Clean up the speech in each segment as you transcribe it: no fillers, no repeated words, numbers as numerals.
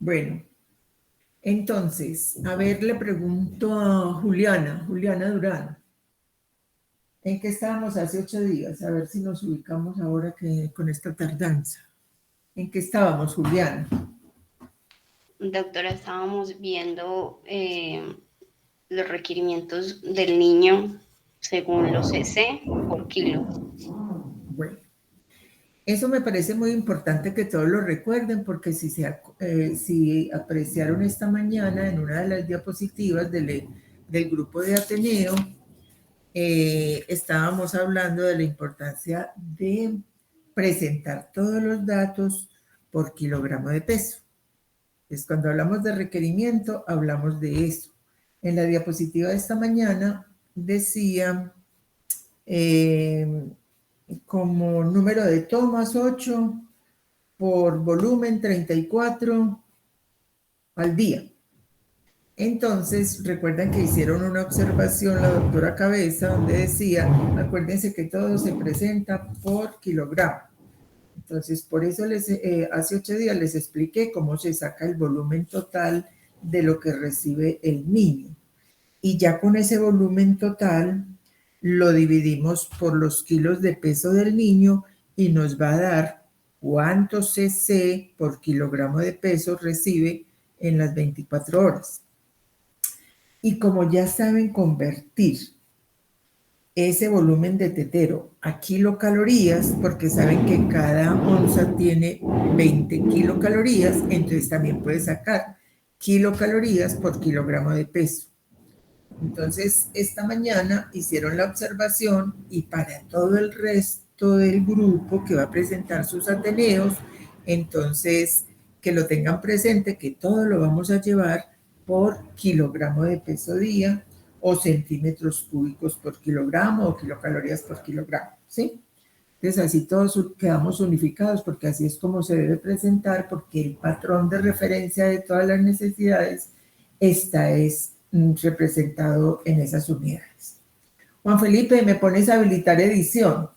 Bueno, entonces, a ver, le pregunto a Juliana Durán. ¿En qué estábamos hace 8 días? A ver si nos ubicamos ahora con esta tardanza. ¿En qué estábamos, Juliana? Doctora, estábamos viendo los requerimientos del niño según los cc por kilo. Bueno, eso me parece muy importante que todos lo recuerden porque si apreciaron esta mañana en una de las diapositivas del grupo de Ateneo, estábamos hablando de la importancia de presentar todos los datos por kilogramo de peso. Entonces, cuando hablamos de requerimiento, hablamos de eso. En la diapositiva de esta mañana decía como número de tomas 8, por volumen 34 al día. Entonces, recuerdan que hicieron una observación la doctora Cabeza donde decía, acuérdense que todo se presenta por kilogramo. Entonces, por eso hace 8 días les expliqué cómo se saca el volumen total de lo que recibe el niño. Y ya con ese volumen total lo dividimos por los kilos de peso del niño y nos va a dar cuántos cc por kilogramo de peso recibe en las 24 horas. Y como ya saben convertir ese volumen de tetero a kilocalorías, porque saben que cada onza tiene 20 kilocalorías, entonces también puede sacar kilocalorías por kilogramo de peso. Entonces, esta mañana hicieron la observación y para todo el resto del grupo que va a presentar sus ateneos, entonces que lo tengan presente, que todo lo vamos a llevar por kilogramo de peso día o centímetros cúbicos por kilogramo o kilocalorías por kilogramo, ¿sí? Entonces, así todos quedamos unificados porque así es como se debe presentar, porque el patrón de referencia de todas las necesidades es representado en esas unidades. Juan Felipe, ¿me pones a habilitar edición?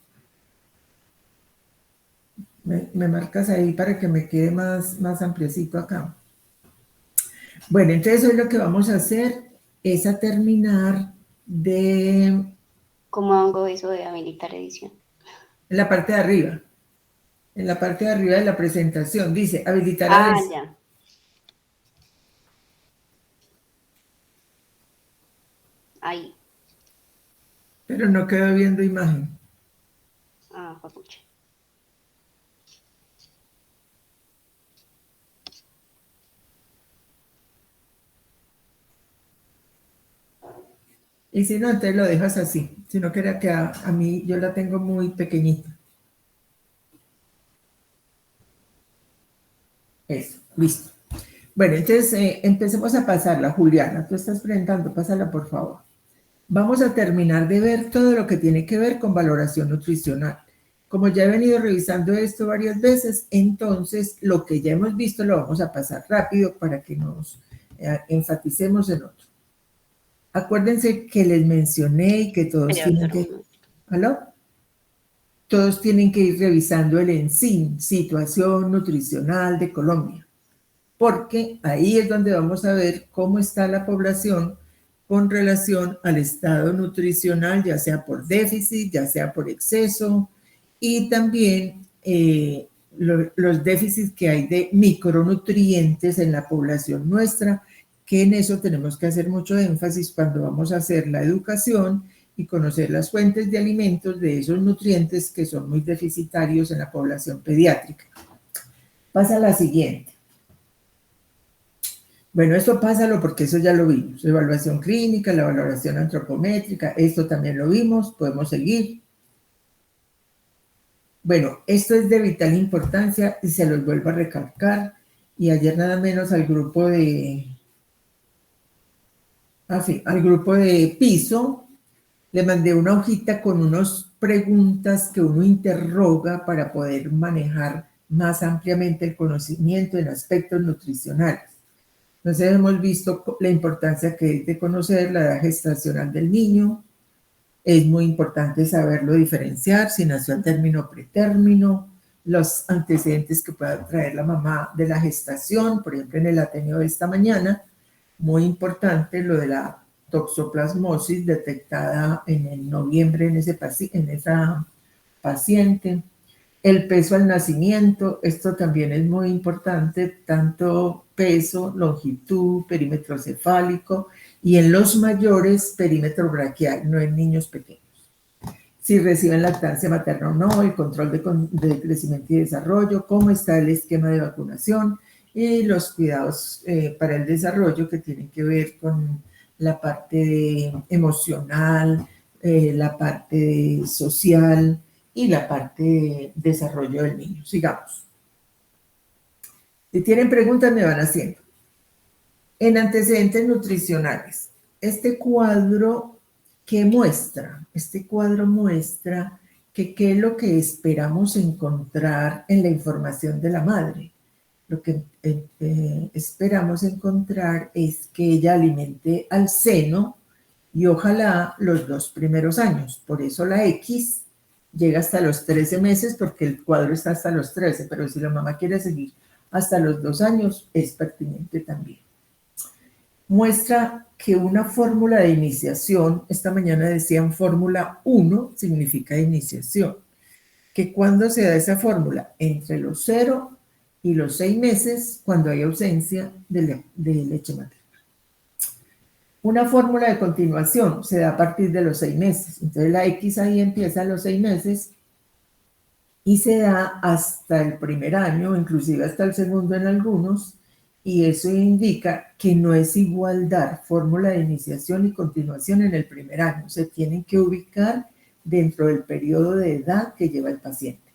Me marcas ahí para que me quede más ampliecito acá. Bueno, entonces hoy lo que vamos a hacer es a terminar de... ¿Cómo hago eso de habilitar edición? En la parte de arriba. En la parte de arriba de la presentación dice habilitar a edición. Ya. Ahí. Pero no quedo viendo imagen. Papuche. Y si no, entonces lo dejas así. Si no queda que a mí yo la tengo muy pequeñita. Eso, listo. Bueno, entonces empecemos a pasarla, Juliana. Tú estás presentando, pásala por favor. Vamos a terminar de ver todo lo que tiene que ver con valoración nutricional. Como ya he venido revisando esto varias veces, entonces lo que ya hemos visto lo vamos a pasar rápido para que nos enfaticemos en otro. Acuérdense que les mencioné y que todos tienen que... ¿Aló? Todos tienen que ir revisando el ENSIN, Situación Nutricional de Colombia, porque ahí es donde vamos a ver cómo está la población con relación al estado nutricional, ya sea por déficit, ya sea por exceso, y también los déficits que hay de micronutrientes en la población nuestra, que en eso tenemos que hacer mucho énfasis cuando vamos a hacer la educación y conocer las fuentes de alimentos de esos nutrientes que son muy deficitarios en la población pediátrica. Pasa a la siguiente. Bueno, esto pásalo porque eso ya lo vimos. Evaluación clínica, la valoración antropométrica, esto también lo vimos, podemos seguir. Bueno, esto es de vital importancia y se los vuelvo a recalcar. Y ayer nada menos al grupo de piso le mandé una hojita con unas preguntas que uno interroga para poder manejar más ampliamente el conocimiento en aspectos nutricionales. Entonces hemos visto la importancia que es de conocer la edad gestacional del niño. Es muy importante saberlo diferenciar, si nació a término o pretérmino, los antecedentes que pueda traer la mamá de la gestación, por ejemplo, en el Ateneo de esta mañana, muy importante lo de la toxoplasmosis detectada en el noviembre en esa paciente. El peso al nacimiento, esto también es muy importante, tanto peso, longitud, perímetro cefálico y en los mayores perímetro braquial, no en niños pequeños. Si reciben lactancia materna o no, el control de crecimiento y desarrollo, cómo está el esquema de vacunación y los cuidados para el desarrollo que tienen que ver con la parte emocional, la parte social y la parte de desarrollo del niño. Sigamos. Si tienen preguntas, me van haciendo. En antecedentes nutricionales, este cuadro, ¿qué muestra? Este cuadro muestra que qué es lo que esperamos encontrar en la información de la madre. Lo que esperamos encontrar es que ella alimente al seno y ojalá los 2 primeros años. Por eso la X llega hasta los 13 meses porque el cuadro está hasta los 13, pero si la mamá quiere seguir hasta los 2 años, es pertinente también. Muestra que una fórmula de iniciación, esta mañana decían fórmula 1, significa iniciación, que cuando se da esa fórmula entre los 0 y los 6 meses, cuando hay ausencia de leche materna. Una fórmula de continuación se da a partir de los 6 meses. Entonces la X ahí empieza a los 6 meses y se da hasta el primer año, inclusive hasta el segundo en algunos, y eso indica que no es igual dar fórmula de iniciación y continuación en el primer año. Se tienen que ubicar dentro del periodo de edad que lleva el paciente.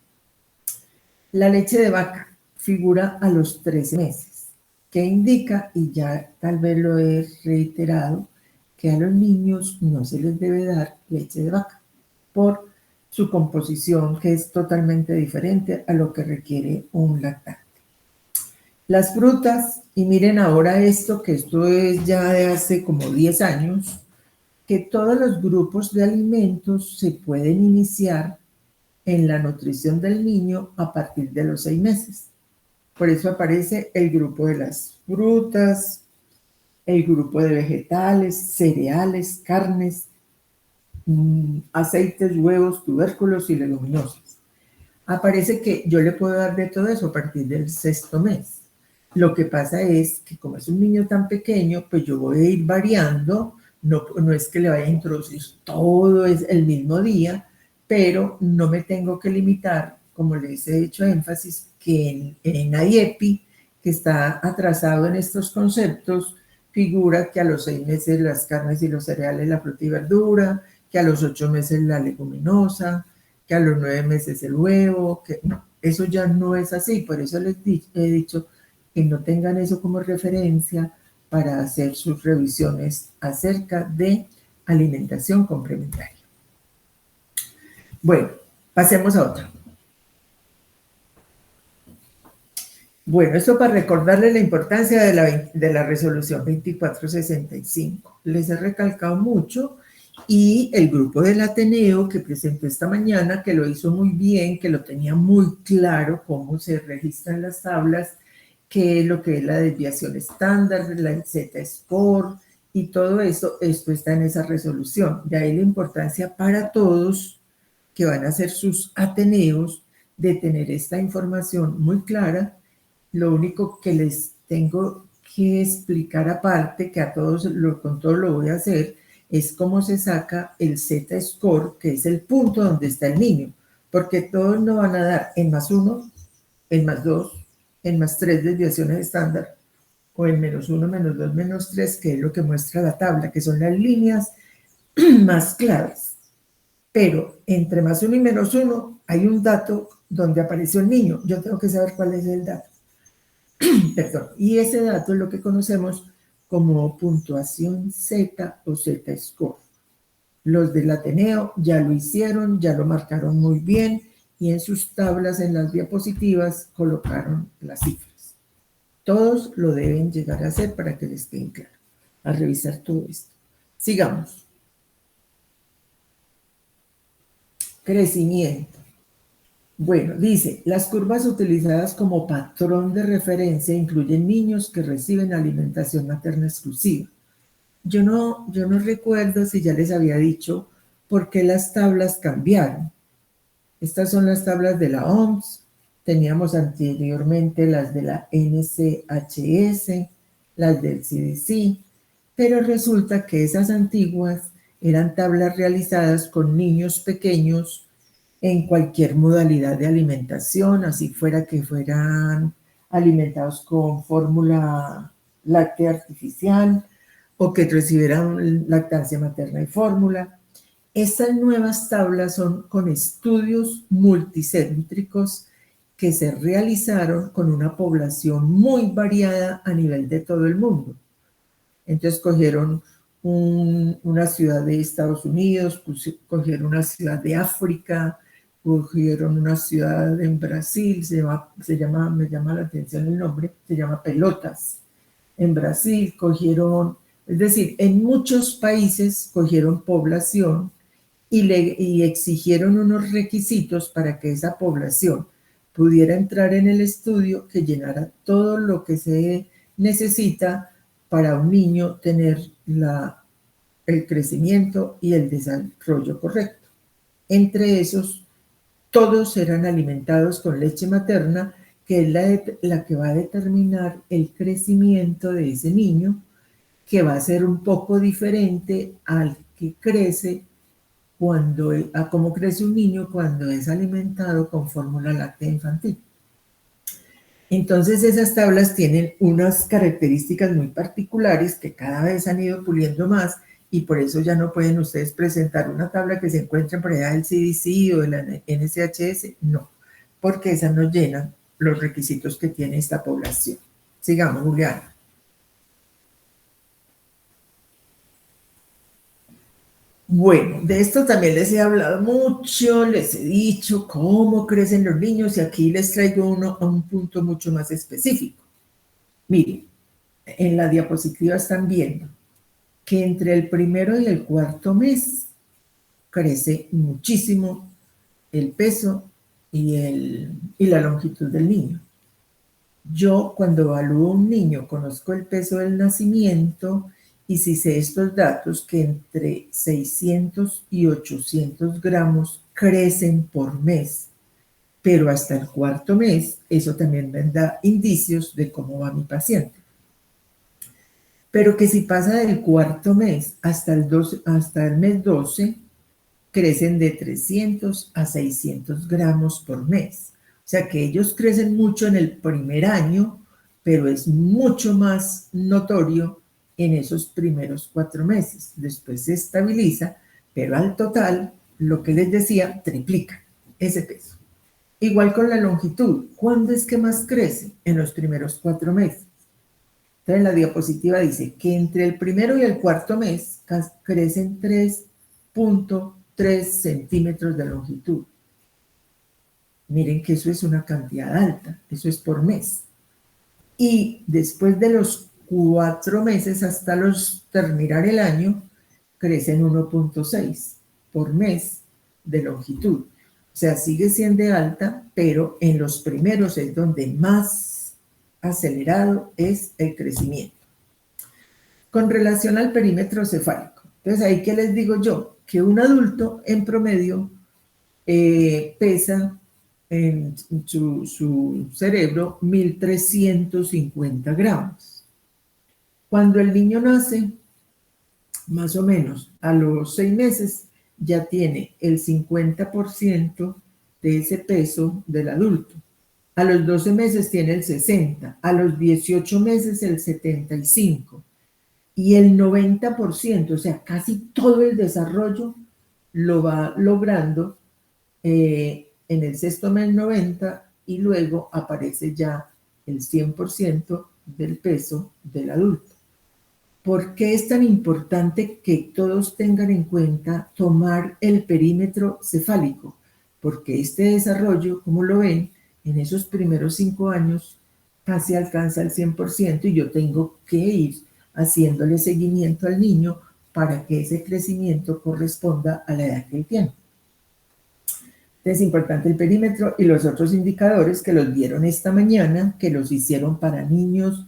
La leche de vaca figura a los 13 meses, que indica, y ya tal vez lo he reiterado, que a los niños no se les debe dar leche de vaca por su composición, que es totalmente diferente a lo que requiere un lactante. Las frutas, y miren ahora esto, que esto es ya de hace como 10 años, que todos los grupos de alimentos se pueden iniciar en la nutrición del niño a partir de los 6 meses. Por eso aparece el grupo de las frutas, el grupo de vegetales, cereales, carnes, aceites, huevos, tubérculos y leguminosas. Aparece que yo le puedo dar de todo eso a partir del 6º mes. Lo que pasa es que como es un niño tan pequeño, pues yo voy a ir variando, no es que le vaya a introducir todo es el mismo día, pero no me tengo que limitar, como les he hecho énfasis, que en IEPI, que está atrasado en estos conceptos, figura que a los 6 meses las carnes y los cereales, la fruta y verdura, que a los 8 meses la leguminosa, que a los 9 meses el huevo, que no, eso ya no es así, por eso les he dicho que no tengan eso como referencia para hacer sus revisiones acerca de alimentación complementaria. Bueno, pasemos a otra. Bueno, esto para recordarles la importancia de la resolución 2465. Les he recalcado mucho y el grupo del Ateneo que presentó esta mañana, que lo hizo muy bien, que lo tenía muy claro cómo se registran las tablas, qué es lo que es la desviación estándar, la Z-score y todo eso, esto está en esa resolución. De ahí la importancia para todos que van a hacer sus Ateneos de tener esta información muy clara. Lo único que les tengo que explicar aparte, que a todos con todo lo voy a hacer, es cómo se saca el Z-score, que es el punto donde está el niño, porque todos no van a dar en +1, en +2, en +3 desviaciones estándar, o en -1, -2, -3, que es lo que muestra la tabla, que son las líneas más claras. Pero entre +1 y -1 hay un dato donde apareció el niño. Yo tengo que saber cuál es el dato. Perdón. Y ese dato es lo que conocemos como puntuación Z o Z-score. Los del Ateneo ya lo hicieron, ya lo marcaron muy bien y en sus tablas, en las diapositivas, colocaron las cifras. Todos lo deben llegar a hacer para que les quede claro, a revisar todo esto. Sigamos. Crecimiento. Bueno, dice, las curvas utilizadas como patrón de referencia incluyen niños que reciben alimentación materna exclusiva. Yo no recuerdo si ya les había dicho por qué las tablas cambiaron. Estas son las tablas de la OMS. Teníamos anteriormente las de la NCHS, las del CDC, pero resulta que esas antiguas eran tablas realizadas con niños pequeños en cualquier modalidad de alimentación, así fuera que fueran alimentados con fórmula láctea artificial o que recibieran lactancia materna y fórmula. Estas nuevas tablas son con estudios multicéntricos que se realizaron con una población muy variada a nivel de todo el mundo. Entonces cogieron una ciudad de Estados Unidos, cogieron una ciudad de África, cogieron una ciudad en Brasil, me llama la atención el nombre, se llama Pelotas. En Brasil cogieron, es decir, en muchos países cogieron población y exigieron unos requisitos para que esa población pudiera entrar en el estudio que llenara todo lo que se necesita para un niño tener el crecimiento y el desarrollo correcto. Entre esos, todos eran alimentados con leche materna, que es la que va a determinar el crecimiento de ese niño, que va a ser un poco diferente al que crece a cómo crece un niño cuando es alimentado con fórmula láctea infantil. Entonces esas tablas tienen unas características muy particulares que cada vez han ido puliendo más y por eso ya no pueden ustedes presentar una tabla que se encuentre por allá del CDC o de la NCHS, no, porque esas no llenan los requisitos que tiene esta población. Sigamos, Juliana. Bueno, de esto también les he hablado mucho, les he dicho cómo crecen los niños y aquí les traigo uno a un punto mucho más específico. Miren, en la diapositiva están viendo que entre el primero y el cuarto mes crece muchísimo el peso y la longitud del niño. Yo cuando evalúo a un niño conozco el peso del nacimiento y si sé estos datos que entre 600 y 800 gramos crecen por mes, pero hasta el cuarto mes, eso también me da indicios de cómo va mi paciente. Pero que si pasa del cuarto mes hasta el mes 12, crecen de 300 a 600 gramos por mes. O sea que ellos crecen mucho en el primer año, pero es mucho más notorio en esos primeros 4 meses. Después se estabiliza, pero al total, lo que les decía, triplica ese peso. Igual con la longitud. ¿Cuándo es que más crece? En los primeros 4 meses. Entonces la diapositiva dice que entre el primero y el cuarto mes crecen 3.3 centímetros de longitud. Miren que eso es una cantidad alta, eso es por mes. Y después de los 4 meses hasta terminar el año, crecen 1.6 por mes de longitud. O sea, sigue siendo alta, pero en los primeros es donde más acelerado es el crecimiento. Con relación al perímetro cefálico, entonces ahí que les digo yo, que un adulto en promedio pesa en su cerebro 1.350 gramos. Cuando el niño nace, más o menos a los 6 meses, ya tiene el 50% de ese peso del adulto. A los 12 meses tiene el 60%, a los 18 meses el 75%, y el 90%, o sea, casi todo el desarrollo lo va logrando en el sexto mes 90 y luego aparece ya el 100% del peso del adulto. ¿Por qué es tan importante que todos tengan en cuenta tomar el perímetro cefálico? Porque este desarrollo, como lo ven, en esos primeros 5 años casi alcanza el 100% y yo tengo que ir haciéndole seguimiento al niño para que ese crecimiento corresponda a la edad que él tiene. Es importante el perímetro y los otros indicadores que los vieron esta mañana, que los hicieron para niños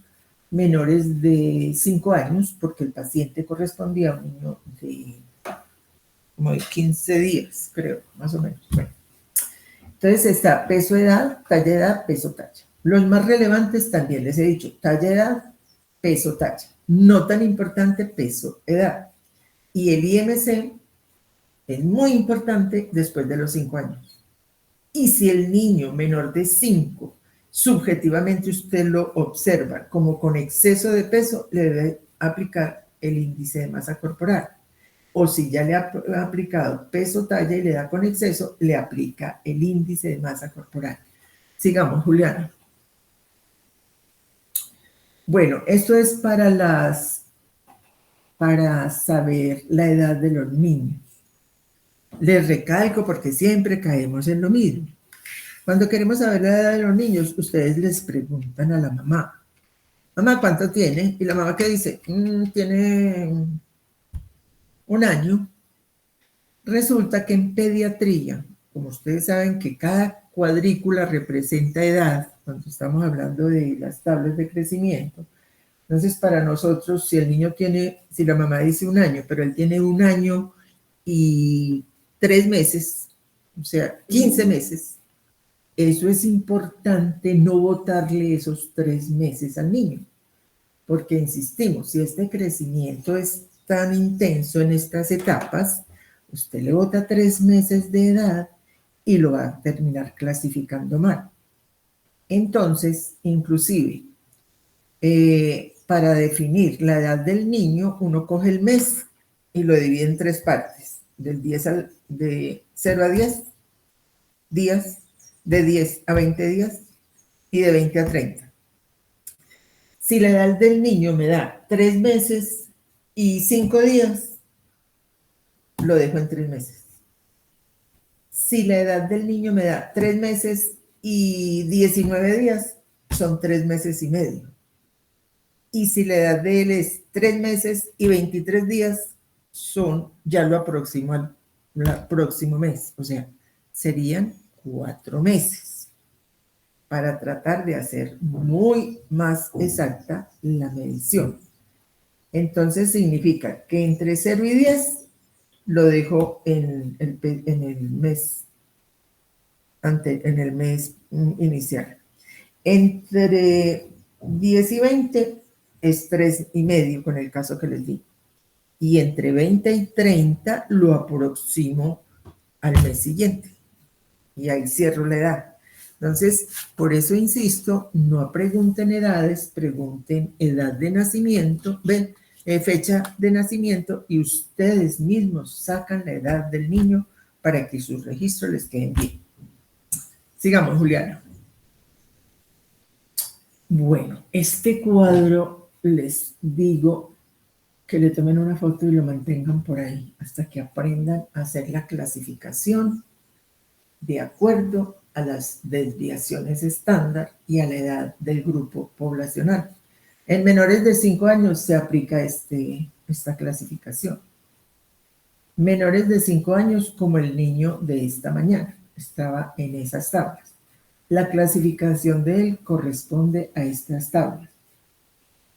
menores de 5 años, porque el paciente correspondía a un niño de como de 15 días, creo, más o menos. Bueno. Entonces está peso, edad, peso, talla. Los más relevantes también les he dicho, talla, edad, peso, talla. No tan importante, peso, edad. Y el IMC es muy importante después de los 5 años. Y si el niño menor de 5, subjetivamente usted lo observa como con exceso de peso, le debe aplicar el índice de masa corporal. O si ya le ha aplicado peso, talla y le da con exceso, le aplica el índice de masa corporal. Sigamos, Juliana. Bueno, esto es para saber la edad de los niños. Les recalco porque siempre caemos en lo mismo. Cuando queremos saber la edad de los niños, ustedes les preguntan a la mamá. Mamá, ¿cuánto tiene? Y la mamá que dice, tiene 1 año. Resulta que en pediatría, como ustedes saben que cada cuadrícula representa edad, cuando estamos hablando de las tablas de crecimiento, entonces para nosotros, si el niño tiene, si la mamá dice 1 año, pero él tiene 1 año y 3 meses, o sea, 15 meses, eso es importante no botarle esos 3 meses al niño, porque insistimos, si este crecimiento es tan intenso en estas etapas, usted le bota 3 meses de edad y lo va a terminar clasificando mal. Entonces, inclusive, para definir la edad del niño, uno coge el mes y lo divide en 3 partes, de 0 a 10 días, de 10 a 20 días y de 20 a 30. Si la edad del niño me da 3 meses y 5 días, lo dejo en 3 meses. Si la edad del niño me da 3 meses y 19 días, son 3 meses y medio. Y si la edad de él es 3 meses y 23 días, ya lo aproximo al próximo mes. O sea, serían 4 meses para tratar de hacer muy más exacta la medición. Entonces significa que entre 0 y 10 lo dejo en el mes inicial. Entre 10 y 20 es 3 y medio con el caso que les di. Y entre 20 y 30 lo aproximo al mes siguiente. Y ahí cierro la edad. Entonces, por eso insisto, no pregunten edades, pregunten edad de nacimiento, fecha de nacimiento, y ustedes mismos sacan la edad del niño para que sus registros les queden bien. Sigamos, Juliana. Bueno, este cuadro les digo que le tomen una foto y lo mantengan por ahí hasta que aprendan a hacer la clasificación de acuerdo a las desviaciones estándar y a la edad del grupo poblacional. En menores de 5 años se aplica esta clasificación. Menores de 5 años, como el niño de esta mañana, estaba en esas tablas. La clasificación de él corresponde a estas tablas.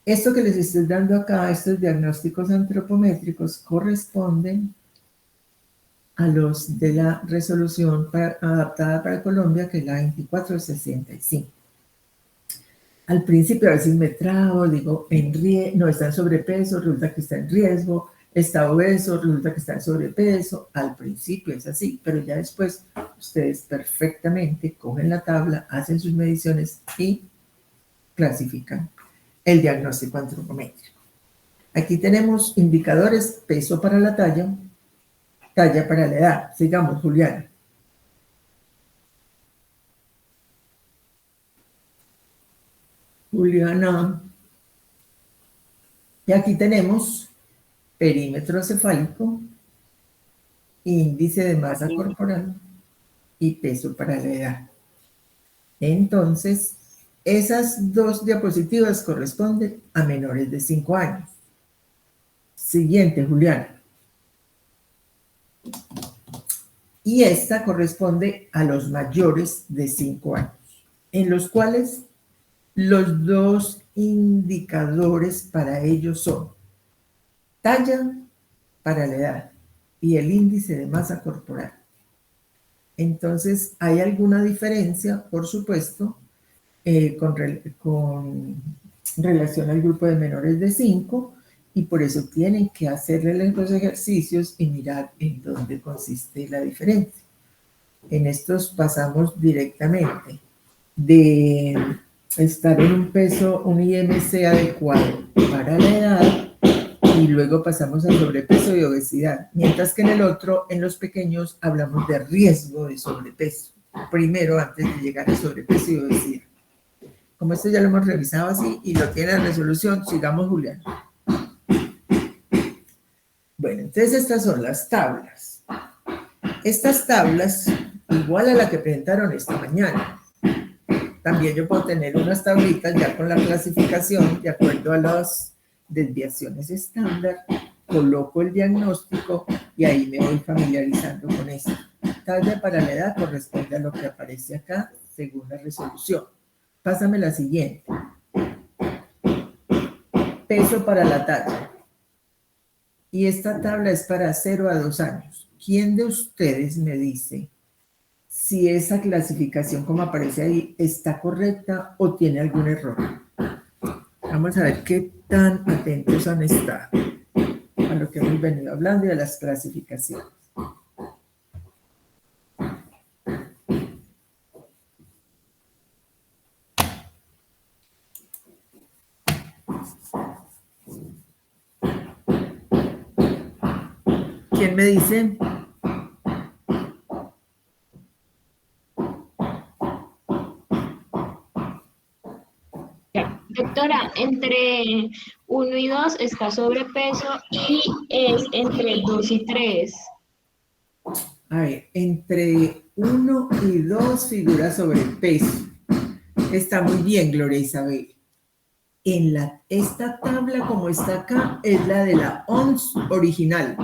Esto que les estoy dando acá, estos diagnósticos antropométricos, corresponden a los de la resolución adaptada para Colombia, que es la 2465. Al principio a veces me trabo, digo, no está en sobrepeso, resulta que está en riesgo, está obeso, resulta que está en sobrepeso. Al principio es así, pero ya después ustedes perfectamente cogen la tabla, hacen sus mediciones y clasifican el diagnóstico antropométrico. Aquí tenemos indicadores: peso para la talla, talla para la edad. Sigamos, Juliana. Juliana. Y aquí tenemos perímetro cefálico, índice de masa corporal y peso para la edad. Entonces, esas 2 diapositivas corresponden a menores de 5 años. Siguiente, Juliana. Y esta corresponde a los mayores de 5 años, en los cuales los dos indicadores para ellos son talla para la edad y el índice de masa corporal. Entonces, hay alguna diferencia, por supuesto, con relación al grupo de menores de 5, y por eso tienen que hacerle los ejercicios y mirar en dónde consiste la diferencia. En estos pasamos directamente de estar en un peso, un IMC adecuado para la edad, y luego pasamos a sobrepeso y obesidad, mientras que en el otro, en los pequeños, hablamos de riesgo de sobrepeso, primero antes de llegar a sobrepeso y obesidad. Como esto ya lo hemos revisado así y lo tiene en resolución, sigamos, Julián. Bueno, entonces estas son las tablas. Estas tablas, igual a la que presentaron esta mañana. También yo puedo tener unas tablitas ya con la clasificación de acuerdo a las desviaciones estándar, coloco el diagnóstico y ahí me voy familiarizando con esto. Talla para la edad corresponde a lo que aparece acá según la resolución. Pásame la siguiente. Peso para la talla. Y esta tabla es para 0 a 2 años. ¿Quién de ustedes me dice si esa clasificación como aparece ahí está correcta o tiene algún error? Vamos a ver qué tan atentos han estado a lo que hemos venido hablando y a las clasificaciones. ¿Quién me dice? Doctora, entre 1 y 2 está sobrepeso y es entre 2 y 3. A ver, entre 1 y 2 figura sobrepeso. Está muy bien, Gloria Isabel. Esta tabla como está acá es la de la OMS original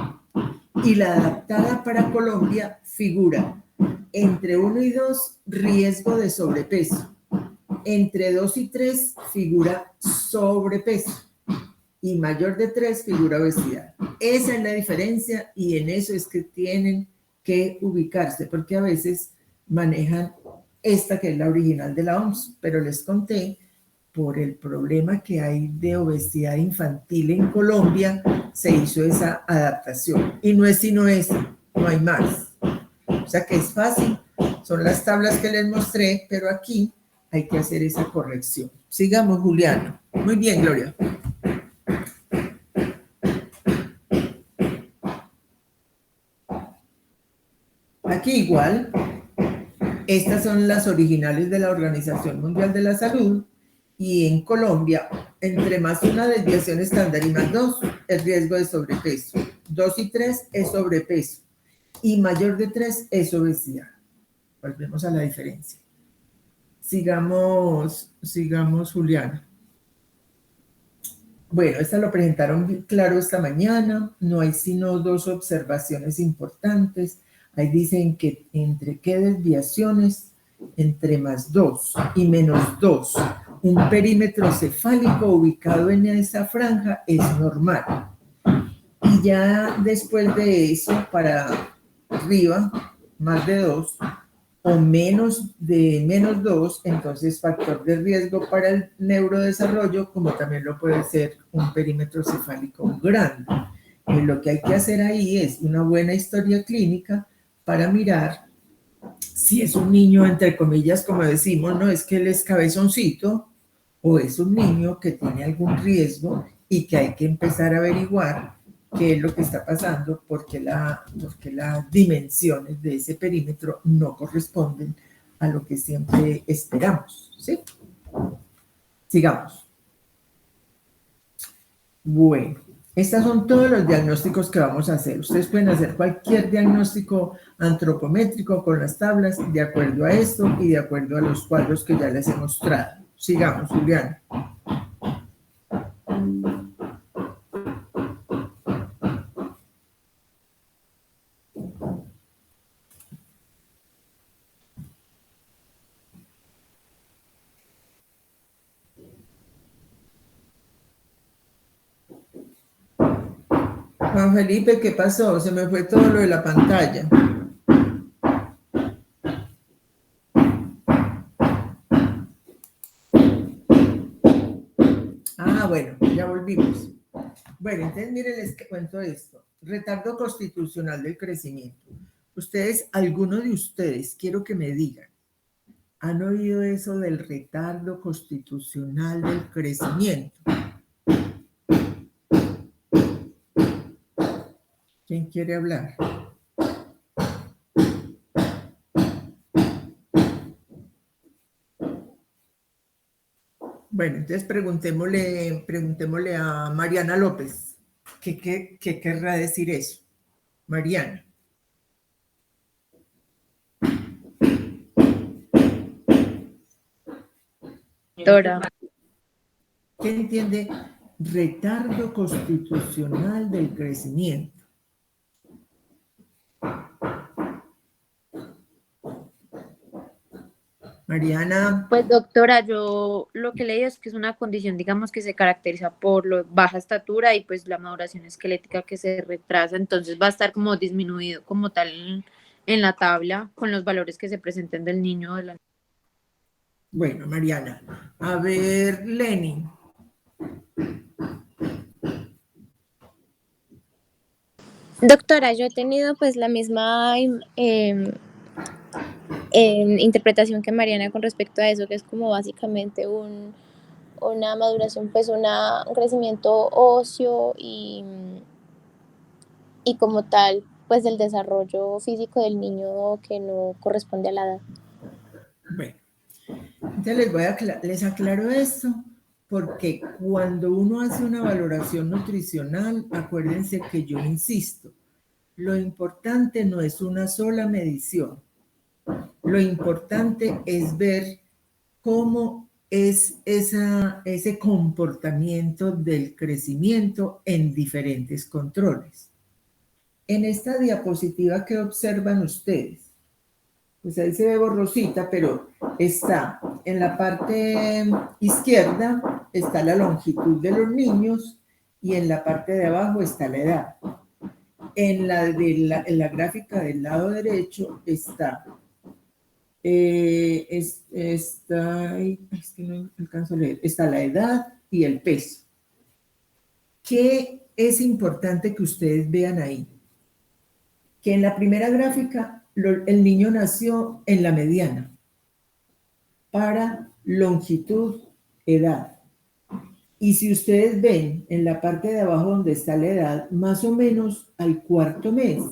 y la adaptada para Colombia figura entre 1 y 2 riesgo de sobrepeso, entre 2 y 3 figura sobrepeso y mayor de 3 figura obesidad. Esa es la diferencia y en eso es que tienen que ubicarse, porque a veces manejan esta que es la original de la OMS, pero les conté por el problema que hay de obesidad infantil en Colombia, se hizo esa adaptación. Y no es sino esa, no hay más. O sea que es fácil, son las tablas que les mostré, pero aquí hay que hacer esa corrección. Sigamos, Juliana. Muy bien, Gloria. Aquí igual, estas son las originales de la Organización Mundial de la Salud. Y en Colombia, entre más una desviación estándar y más 2, es riesgo de sobrepeso. 2 y 3 es sobrepeso. Y mayor de 3 es obesidad. Volvemos a la diferencia. Sigamos, Juliana. Bueno, esta lo presentaron claro esta mañana. No hay sino 2 observaciones importantes. Ahí dicen que entre qué desviaciones, entre más 2 y menos 2, un perímetro cefálico ubicado en esa franja es normal. Y ya después de eso, para arriba, más de 2 o menos de menos 2, entonces factor de riesgo para el neurodesarrollo, como también lo puede ser un perímetro cefálico grande. Y lo que hay que hacer ahí es una buena historia clínica para mirar si es un niño, entre comillas, como decimos, no es que él es cabezoncito, o es un niño que tiene algún riesgo y que hay que empezar a averiguar qué es lo que está pasando, porque las dimensiones de ese perímetro no corresponden a lo que siempre esperamos, ¿sí? Sigamos. Bueno, estos son todos los diagnósticos que vamos a hacer. Ustedes pueden hacer cualquier diagnóstico antropométrico con las tablas de acuerdo a esto y de acuerdo a los cuadros que ya les he mostrado. Sigamos, Juliana. Juan Felipe, ¿qué pasó? Se me fue todo lo de la pantalla. Ah, bueno, ya volvimos. Bueno, entonces miren, les cuento esto. Retardo constitucional del crecimiento. Ustedes, alguno de ustedes, quiero que me digan, ¿han oído eso del retardo constitucional del crecimiento? ¿Quién quiere hablar? Bueno, entonces preguntémosle a Mariana López. ¿Qué querrá decir eso? Mariana. Doctora. ¿Qué entiende retardo constitucional del crecimiento? Mariana. Pues doctora, yo lo que leí es que es una condición, digamos, que se caracteriza por baja estatura y pues la maduración esquelética que se retrasa, entonces va a estar como disminuido como tal en la tabla con los valores que se presenten del niño o de la niña. Bueno, Mariana. A ver, Lenny. Doctora, yo he tenido pues la misma interpretación que Mariana con respecto a eso, que es como básicamente una maduración, pues un crecimiento óseo y como tal, pues el desarrollo físico del niño que no corresponde a la edad. Bueno, entonces les aclaro esto, porque cuando uno hace una valoración nutricional, acuérdense que yo insisto, lo importante no es una sola medición, lo importante es ver cómo es ese comportamiento del crecimiento en diferentes controles. En esta diapositiva, ¿qué observan ustedes? Pues ahí se ve borrosita, pero está en la parte izquierda, está la longitud de los niños y en la parte de abajo está la edad. En la gráfica del lado derecho está, es que no alcanzo a leer, está la edad y el peso. ¿Qué es importante que ustedes vean ahí? Que en la primera gráfica el niño nació en la mediana para longitud, edad. Y si ustedes ven en la parte de abajo donde está la edad, más o menos al cuarto mes,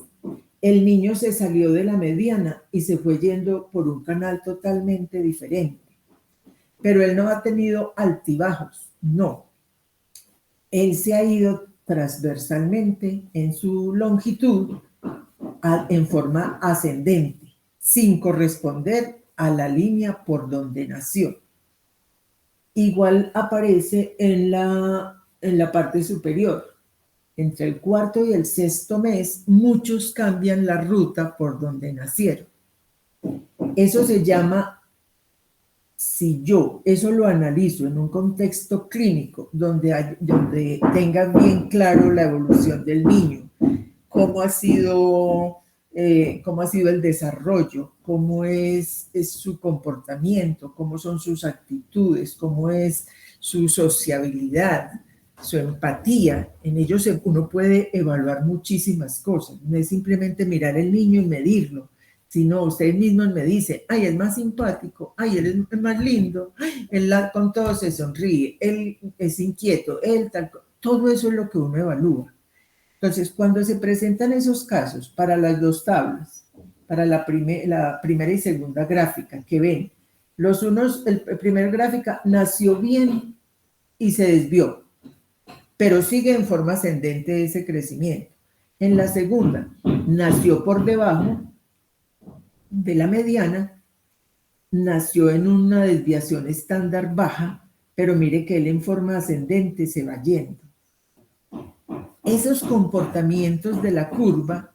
el niño se salió de la mediana y se fue yendo por un canal totalmente diferente. Pero él no ha tenido altibajos, no. Él se ha ido transversalmente en su longitud en forma ascendente, sin corresponder a la línea por donde nació. Igual aparece en la parte superior. Entre el cuarto y el sexto mes, muchos cambian la ruta por donde nacieron. Eso se llama, si yo eso lo analizo en un contexto clínico, donde tenga bien claro la evolución del niño, cómo ha sido el desarrollo, cómo es su comportamiento, cómo son sus actitudes, cómo es su sociabilidad, su empatía. En ellos uno puede evaluar muchísimas cosas. No es simplemente mirar el niño y medirlo, sino ustedes mismos me dicen, ay, es más simpático, ay, él es más lindo, él con todo se sonríe, él es inquieto, él tal. Todo eso es lo que uno evalúa. Entonces, cuando se presentan esos casos para las dos tablas, para la primera y segunda gráfica que ven, el primer gráfica nació bien y se desvió, pero sigue en forma ascendente ese crecimiento. En la segunda, nació por debajo de la mediana, nació en una desviación estándar baja, pero mire que él en forma ascendente se va yendo. Esos comportamientos de la curva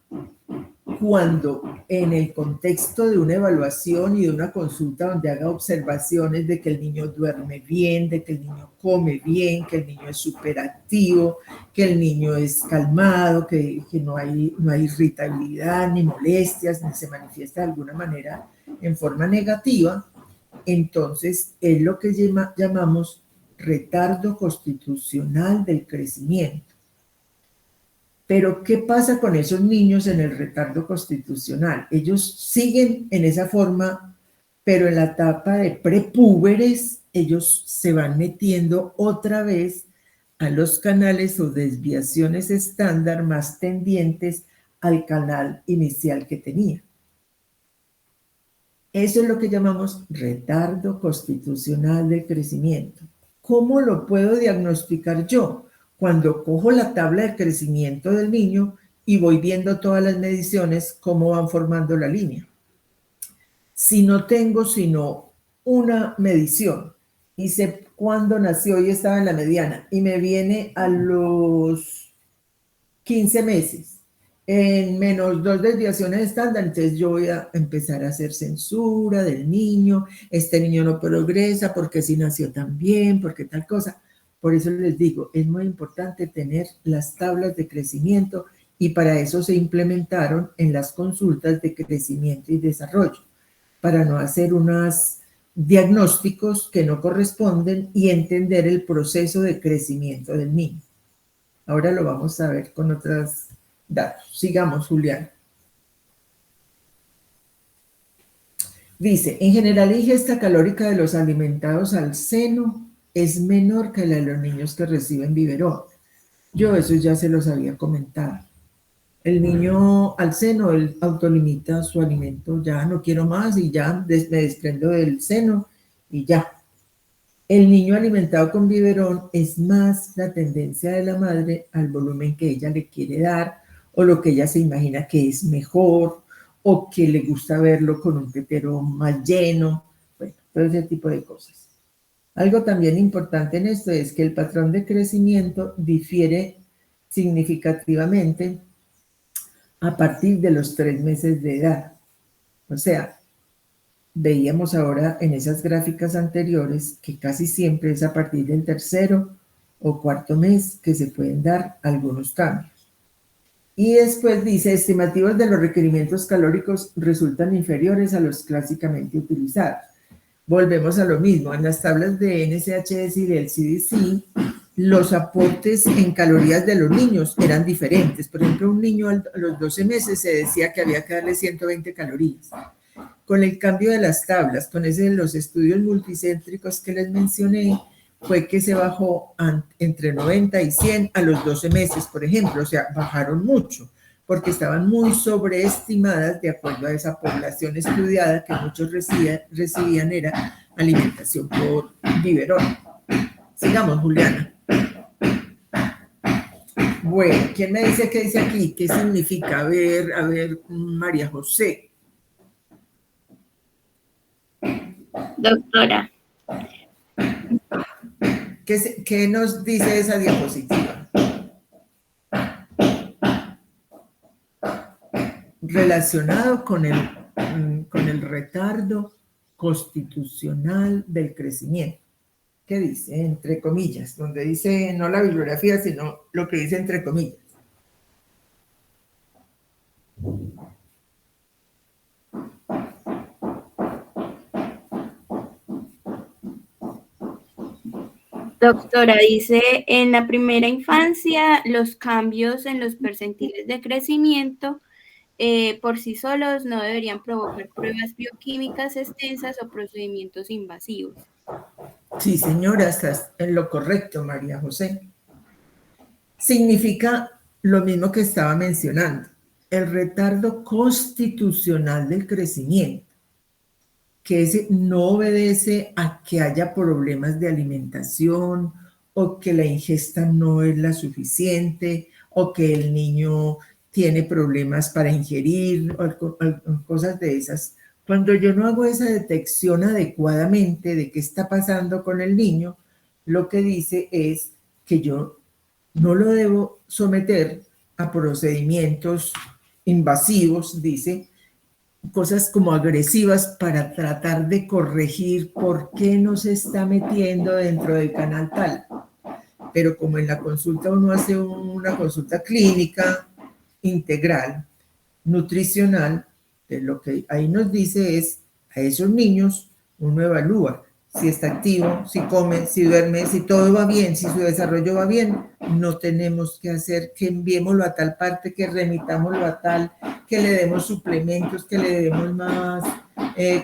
cuando en el contexto de una evaluación y de una consulta donde haga observaciones de que el niño duerme bien, de que el niño come bien, que el niño es superactivo, que el niño es calmado, que no hay irritabilidad ni molestias, ni se manifiesta de alguna manera en forma negativa, entonces es lo que llamamos retardo constitucional del crecimiento. Pero, ¿qué pasa con esos niños en el retardo constitucional? Ellos siguen en esa forma, pero en la etapa de prepúberes, ellos se van metiendo otra vez a los canales o desviaciones estándar más tendientes al canal inicial que tenía. Eso es lo que llamamos retardo constitucional del crecimiento. ¿Cómo lo puedo diagnosticar yo? Cuando cojo la tabla de crecimiento del niño y voy viendo todas las mediciones, cómo van formando la línea. Si no tengo sino una medición y sé cuándo nació y estaba en la mediana y me viene a los 15 meses en menos 2 desviaciones estándar, entonces yo voy a empezar a hacer censura del niño, este niño no progresa porque si nació tan bien, porque tal cosa. Por eso les digo, es muy importante tener las tablas de crecimiento y para eso se implementaron en las consultas de crecimiento y desarrollo, para no hacer unos diagnósticos que no corresponden y entender el proceso de crecimiento del niño. Ahora lo vamos a ver con otros datos. Sigamos, Julián. Dice, en general la ingesta calórica de los alimentados al seno es menor que la de los niños que reciben biberón. Yo eso ya se los había comentado. El niño al seno, él autolimita su alimento, ya no quiero más y ya me desprendo del seno y ya. El niño alimentado con biberón es más la tendencia de la madre al volumen que ella le quiere dar o lo que ella se imagina que es mejor o que le gusta verlo con un tetero más lleno, bueno, todo ese tipo de cosas. Algo también importante en esto es que el patrón de crecimiento difiere significativamente a partir de los 3 meses de edad. O sea, veíamos ahora en esas gráficas anteriores que casi siempre es a partir del 3.º o 4.º mes que se pueden dar algunos cambios. Y después dice, estimativos de los requerimientos calóricos resultan inferiores a los clásicamente utilizados. Volvemos a lo mismo, en las tablas de NSHS y del CDC, los aportes en calorías de los niños eran diferentes. Por ejemplo, un niño a los 12 meses se decía que había que darle 120 calorías. Con el cambio de las tablas, con ese de los estudios multicéntricos que les mencioné, fue que se bajó entre 90 y 100 a los 12 meses, por ejemplo. O sea, bajaron mucho, porque estaban muy sobreestimadas de acuerdo a esa población estudiada que muchos recibían era alimentación por biberón. Sigamos, Juliana. Bueno, ¿quién me dice qué dice aquí? ¿Qué significa? A ver, María José. Doctora, ¿Qué nos dice esa diapositiva? Relacionado con el retardo constitucional del crecimiento. ¿Qué dice? Entre comillas, donde dice no la bibliografía, sino lo que dice entre comillas. Doctora, dice, en la primera infancia, los cambios en los percentiles de crecimiento por sí solos no deberían provocar pruebas bioquímicas extensas o procedimientos invasivos. Sí, señora, estás en lo correcto, María José. Significa lo mismo que estaba mencionando, el retardo constitucional del crecimiento, que ese no obedece a que haya problemas de alimentación o que la ingesta no es la suficiente o que el niño tiene problemas para ingerir o cosas de esas. Cuando yo no hago esa detección adecuadamente de qué está pasando con el niño, lo que dice es que yo no lo debo someter a procedimientos invasivos, dice, cosas como agresivas para tratar de corregir por qué no se está metiendo dentro del canal tal. Pero como en la consulta uno hace una consulta clínica integral, nutricional, lo que ahí nos dice es, a esos niños uno evalúa si está activo, si come, si duerme, si todo va bien, si su desarrollo va bien. No tenemos que hacer que enviémoslo a tal parte, que remitámoslo a tal, que le demos suplementos, que le demos más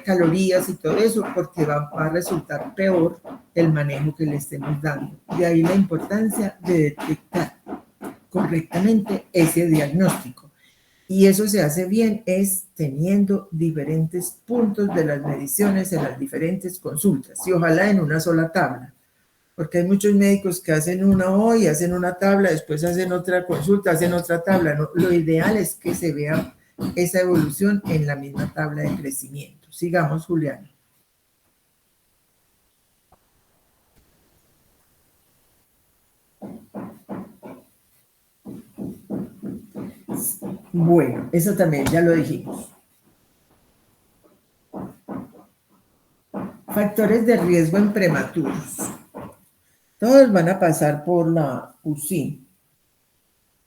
calorías y todo eso, porque va a resultar peor el manejo que le estemos dando. De ahí la importancia de detectar correctamente ese diagnóstico. Y eso se hace bien es teniendo diferentes puntos de las mediciones en las diferentes consultas y ojalá en una sola tabla, porque hay muchos médicos que hacen una hoy, hacen una tabla, después hacen otra consulta, hacen otra tabla. No, lo ideal es que se vea esa evolución en la misma tabla de crecimiento. Sigamos, Juliana. Bueno, eso también ya lo dijimos. Factores de riesgo en prematuros. Todos van a pasar por la UCI.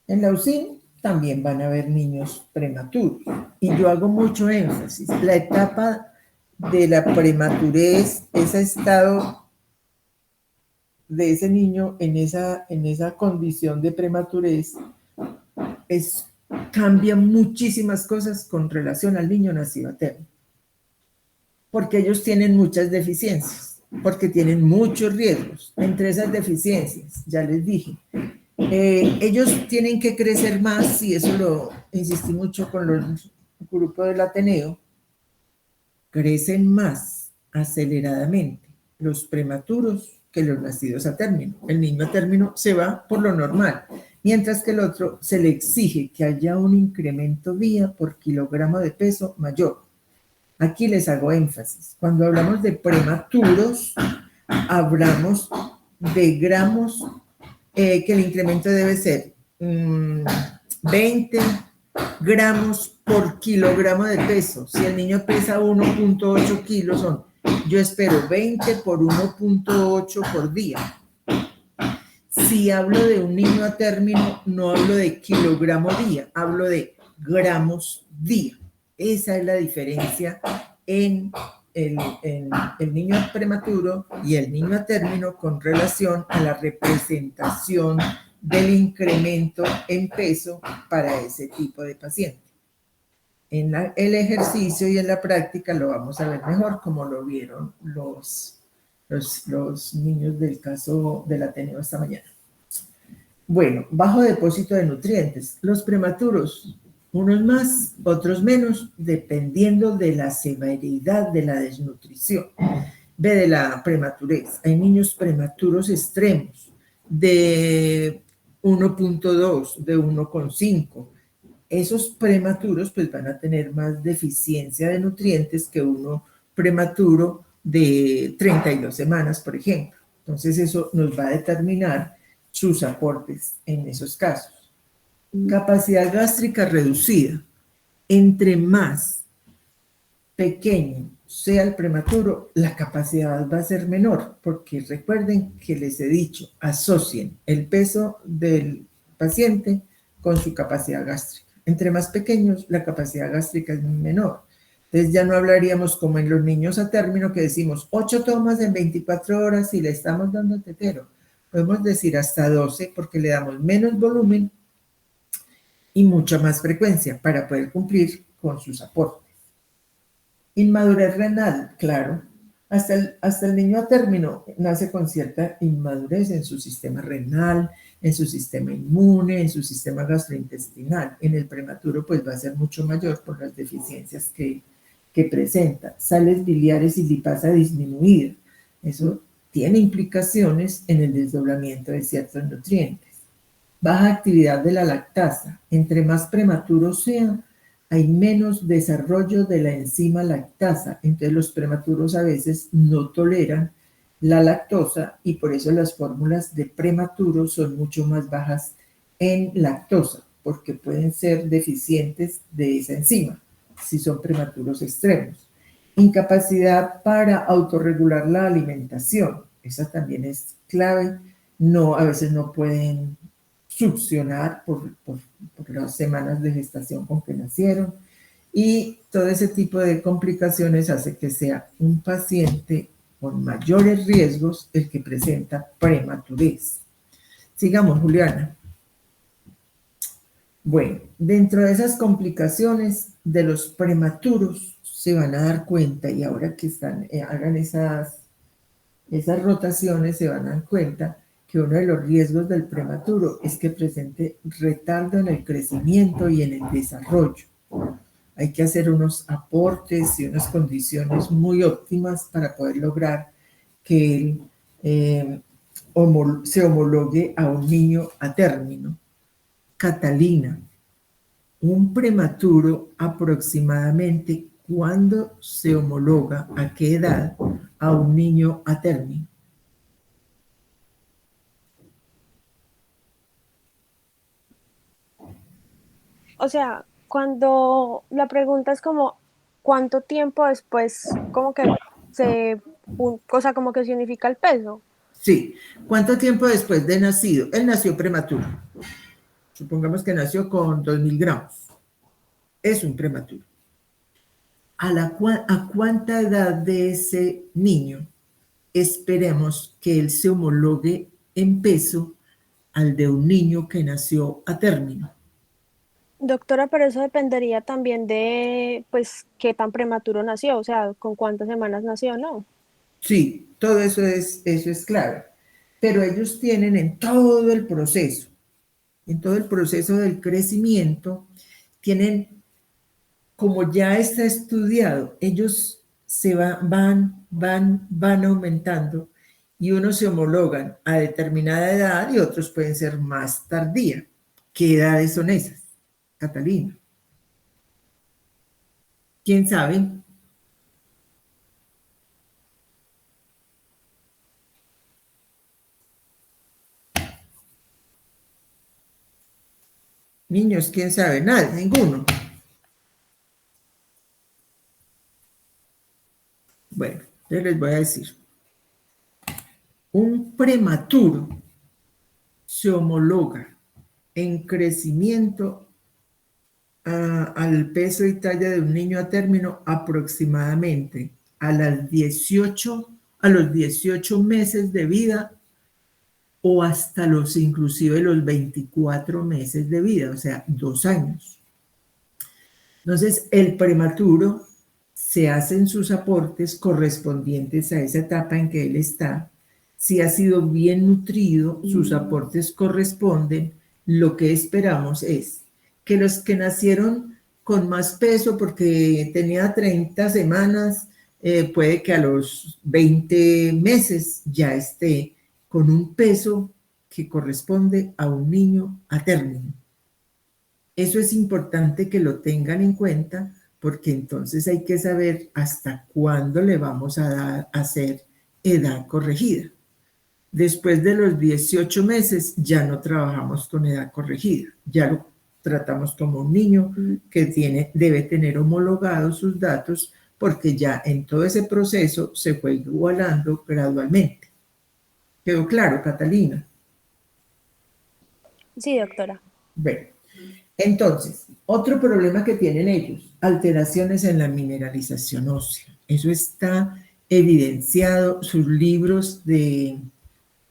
En la UCI también van a haber niños prematuros. Y yo hago mucho énfasis. La etapa de la prematurez, ese estado de ese niño en esa condición de prematurez, cambia muchísimas cosas con relación al niño nacido a término. Porque ellos tienen muchas deficiencias, porque tienen muchos riesgos. Entre esas deficiencias, ya les dije, ellos tienen que crecer más, y eso lo insistí mucho con los grupos del Ateneo, crecen más aceleradamente los prematuros que los nacidos a término. El niño a término se va por lo normal, mientras que el otro se le exige que haya un incremento día por kilogramo de peso mayor. Aquí les hago énfasis. Cuando hablamos de prematuros, hablamos de gramos, que el incremento debe ser 20 gramos por kilogramo de peso. Si el niño pesa 1.8 kilos, yo espero 20 por 1.8 por día. Si hablo de un niño a término, no hablo de kilogramo día, hablo de gramos día. Esa es la diferencia en el niño prematuro y el niño a término con relación a la representación del incremento en peso para ese tipo de paciente. En el ejercicio y en la práctica lo vamos a ver mejor, como lo vieron los niños del caso del Ateneo esta mañana. Bueno, bajo depósito de nutrientes. Los prematuros, unos más, otros menos, dependiendo de la severidad de la desnutrición, de la prematurez. Hay niños prematuros extremos de 1.2, de 1.5. Esos prematuros pues van a tener más deficiencia de nutrientes que uno prematuro de 32 semanas, por ejemplo. Entonces eso nos va a determinar sus aportes en esos casos. Capacidad gástrica reducida. Entre más pequeño sea el prematuro, la capacidad va a ser menor, porque recuerden que les he dicho, asocien el peso del paciente con su capacidad gástrica. Entre más pequeños, la capacidad gástrica es menor. Entonces ya no hablaríamos como en los niños a término que decimos 8 tomas en 24 horas y le estamos dando tetero. Podemos decir hasta 12 porque le damos menos volumen y mucha más frecuencia para poder cumplir con sus aportes. Inmadurez renal, claro. Hasta el niño a término nace con cierta inmadurez en su sistema renal, en su sistema inmune, en su sistema gastrointestinal. En el prematuro pues va a ser mucho mayor por las deficiencias que presenta. Sales biliares y lipasa disminuida. Eso tiene implicaciones en el desdoblamiento de ciertos nutrientes. Baja actividad de la lactasa. Entre más prematuros sean, hay menos desarrollo de la enzima lactasa. Entonces los prematuros a veces no toleran la lactosa y por eso las fórmulas de prematuro son mucho más bajas en lactosa, porque pueden ser deficientes de esa enzima, si son prematuros extremos. Incapacidad para autorregular la alimentación, esa también es clave. No, a veces no pueden succionar por las semanas de gestación con que nacieron, y todo ese tipo de complicaciones hace que sea un paciente con mayores riesgos el que presenta prematurez. Sigamos, Juliana. Bueno, dentro de esas complicaciones de los prematuros se van a dar cuenta, y ahora que hagan esas rotaciones se van a dar cuenta que uno de los riesgos del prematuro es que presente retardo en el crecimiento y en el desarrollo. Hay que hacer unos aportes y unas condiciones muy óptimas para poder lograr que él se homologue a un niño a término. Catalina, un prematuro aproximadamente, ¿cuándo se homologa, a qué edad, a un niño a término? O sea, cuando la pregunta es como, ¿cuánto tiempo después como que cosa como que significa el peso? Sí, ¿cuánto tiempo después de nacido? Él nació prematuro. Supongamos que nació con 2.000 gramos. Es un prematuro. ¿A cuánta edad de ese niño esperemos que él se homologue en peso al de un niño que nació a término? Doctora, pero eso dependería también de, pues, qué tan prematuro nació, o sea, con cuántas semanas nació, ¿no? Sí, todo eso es clave. Pero ellos tienen en todo el proceso del crecimiento, tienen, como ya está estudiado, ellos se van aumentando, y unos se homologan a determinada edad y otros pueden ser más tardía. ¿Qué edades son esas, Catalina? ¿Quién sabe? Niños, ¿quién sabe? Nada, ninguno. Bueno, yo les voy a decir. Un prematuro se homologa en crecimiento al peso y talla de un niño a término aproximadamente a los 18 meses de vida, o hasta inclusive los 24 meses de vida, o sea, 2 años. Entonces, el prematuro se hacen sus aportes correspondientes a esa etapa en que él está. Si ha sido bien nutrido, sus aportes corresponden. Lo que esperamos es que los que nacieron con más peso, porque tenía 30 semanas, puede que a los 20 meses ya esté con un peso que corresponde a un niño a término. Eso es importante que lo tengan en cuenta, porque entonces hay que saber hasta cuándo le vamos a hacer edad corregida. Después de los 18 meses ya no trabajamos con edad corregida, ya lo tratamos como un niño que debe tener homologados sus datos, porque ya en todo ese proceso se fue igualando gradualmente. ¿Quedó claro, Catalina? Sí, doctora. Bueno, entonces, otro problema que tienen ellos, alteraciones en la mineralización ósea. Eso está evidenciado. Sus libros, de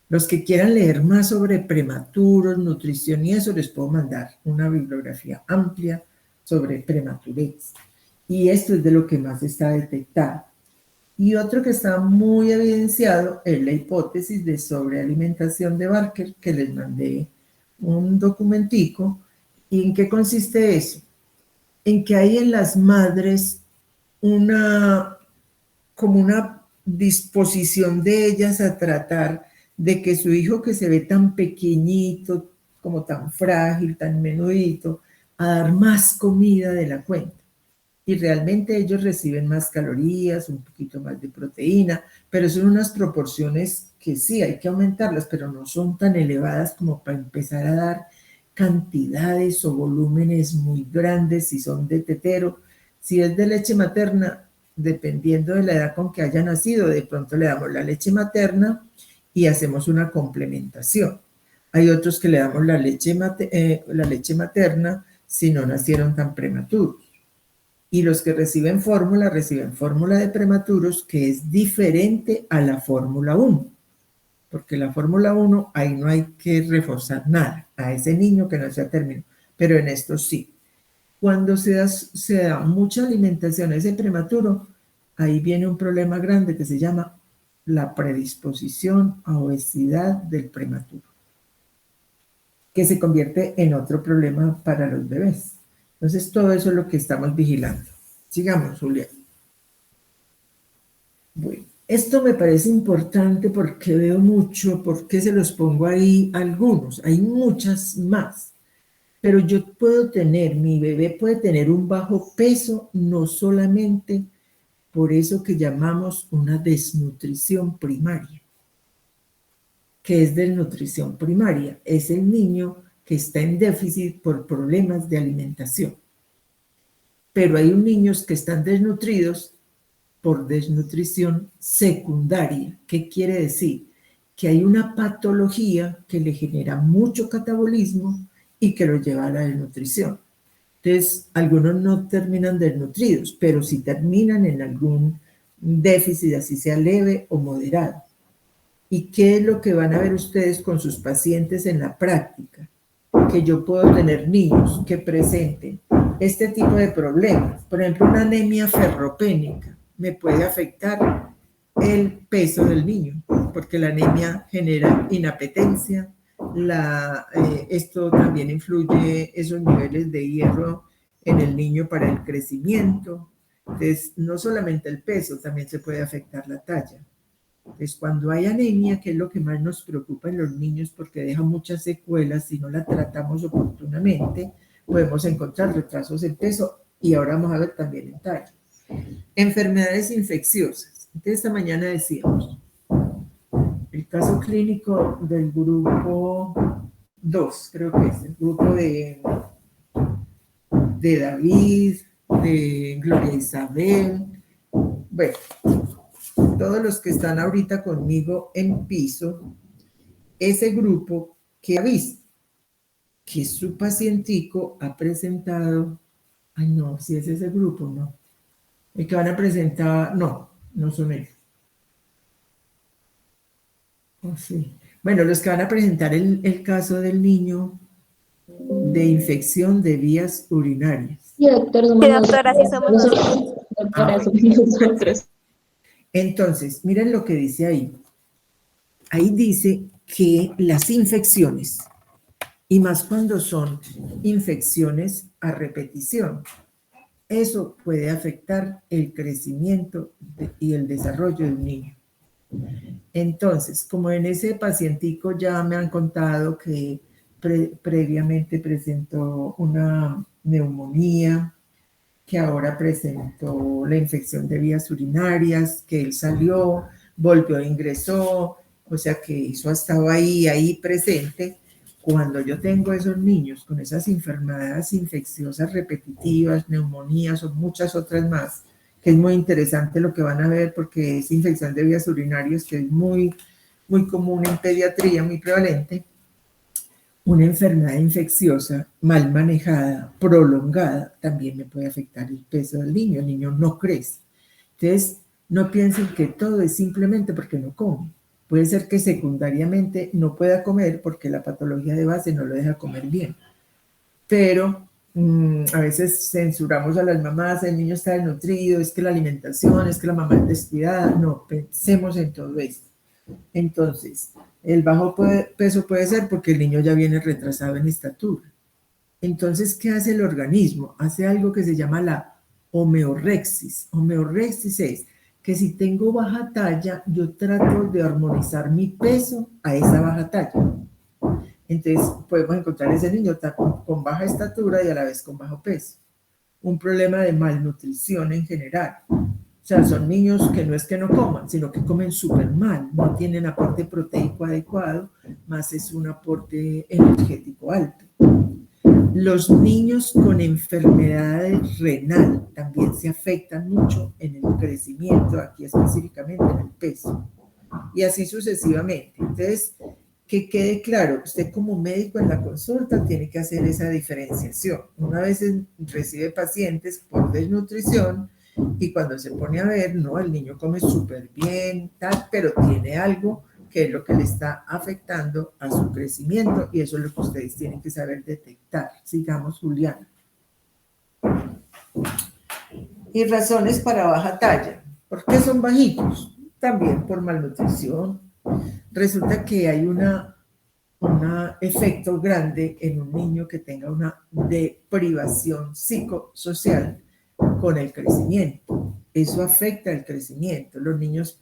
los que quieran leer más sobre prematuros, nutrición y eso, les puedo mandar una bibliografía amplia sobre prematurez. Y esto es de lo que más está detectado. Y otro que está muy evidenciado es la hipótesis de sobrealimentación de Barker, que les mandé un documentico. ¿Y en qué consiste eso? En que hay en las madres como una disposición de ellas a tratar de que su hijo, que se ve tan pequeñito, como tan frágil, tan menudito, a dar más comida de la cuenta. Y realmente ellos reciben más calorías, un poquito más de proteína, pero son unas proporciones que sí hay que aumentarlas, pero no son tan elevadas como para empezar a dar cantidades o volúmenes muy grandes si son de tetero. Si es de leche materna, dependiendo de la edad con que haya nacido, de pronto le damos la leche materna y hacemos una complementación. Hay otros que le damos la leche materna si no nacieron tan prematuros. Y los que reciben fórmula de prematuros, que es diferente a la fórmula 1. Porque la fórmula 1, ahí no hay que reforzar nada a ese niño que nació a término, pero en esto sí. Cuando se da mucha alimentación a ese prematuro, ahí viene un problema grande que se llama la predisposición a obesidad del prematuro, que se convierte en otro problema para los bebés. Entonces, todo eso es lo que estamos vigilando. Sigamos, Julián. Bueno, esto me parece importante porque veo mucho, porque se los pongo ahí algunos, hay muchas más. Pero yo puedo tener, mi bebé puede tener un bajo peso, no solamente por eso que llamamos una desnutrición primaria. ¿Qué es desnutrición primaria? Es el niño que está en déficit por problemas de alimentación. Pero hay niños que están desnutridos por desnutrición secundaria. ¿Qué quiere decir? Que hay una patología que le genera mucho catabolismo y que lo lleva a la desnutrición. Entonces, algunos no terminan desnutridos, pero sí terminan en algún déficit, así sea leve o moderado. ¿Y qué es lo que van a ver ustedes con sus pacientes en la práctica? Que yo puedo tener niños que presenten este tipo de problemas. Por ejemplo, una anemia ferropénica me puede afectar el peso del niño, porque la anemia genera inapetencia. Esto también influye esos niveles de hierro en el niño para el crecimiento. Entonces, no solamente el peso, también se puede afectar la talla. Entonces, cuando hay anemia, que es lo que más nos preocupa en los niños porque deja muchas secuelas si no la tratamos oportunamente, podemos encontrar retrasos en peso y ahora vamos a ver también en talla. Enfermedades infecciosas. Entonces, esta mañana decíamos, el caso clínico del grupo 2, creo que es el grupo de David, de Gloria Isabel. Bueno, todos los que están ahorita conmigo en piso, ese grupo que ha visto que su pacientico ha presentado, ay no, si es ese grupo, no. El que van a presentar, no son ellos. Oh, sí. Bueno, los que van a presentar el caso del niño de infección de vías urinarias. Sí, doctor, somos Sí, doctora, sí somos nosotros. Doctora, somos nosotros. Entonces, miren lo que dice ahí. Ahí dice que las infecciones, y más cuando son infecciones a repetición, eso puede afectar el crecimiento y el desarrollo del niño. Entonces, como en ese pacientico ya me han contado que previamente presentó una neumonía, que ahora presentó la infección de vías urinarias, que él salió, volvió, ingresó, o sea que eso ha estado ahí presente. Cuando yo tengo esos niños con esas enfermedades infecciosas repetitivas, neumonías o muchas otras más, que es muy interesante lo que van a ver porque es infección de vías urinarias que es muy, muy común en pediatría, muy prevalente. Una enfermedad infecciosa mal manejada, prolongada, también me puede afectar el peso del niño. El niño no crece. Entonces, no piensen que todo es simplemente porque no come. Puede ser que secundariamente no pueda comer porque la patología de base no lo deja comer bien. Pero a veces censuramos a las mamás, el niño está desnutrido, es que la alimentación, es que la mamá es descuidada. No, pensemos en todo esto. Entonces, el bajo peso puede ser porque el niño ya viene retrasado en estatura. Entonces, ¿qué hace el organismo? Hace algo que se llama la homeorexis. Homeorexis es que si tengo baja talla, yo trato de armonizar mi peso a esa baja talla. Entonces, podemos encontrar ese niño con baja estatura y a la vez con bajo peso. Un problema de malnutrición en general. O sea, son niños que no es que no coman, sino que comen súper mal, no tienen aporte proteico adecuado, más es un aporte energético alto. Los niños con enfermedades renal también se afectan mucho en el crecimiento, aquí específicamente en el peso, y así sucesivamente. Entonces, que quede claro, usted como médico en la consulta tiene que hacer esa diferenciación. Una vez recibe pacientes por desnutrición y cuando se pone a ver, no, el niño come súper bien, tal, pero tiene algo que es lo que le está afectando a su crecimiento y eso es lo que ustedes tienen que saber detectar. Sigamos, Juliana. Y razones para baja talla. ¿Por qué son bajitos? También por malnutrición. Resulta que hay un efecto grande en un niño que tenga una deprivación psicosocial con el crecimiento. Eso afecta el crecimiento. Los niños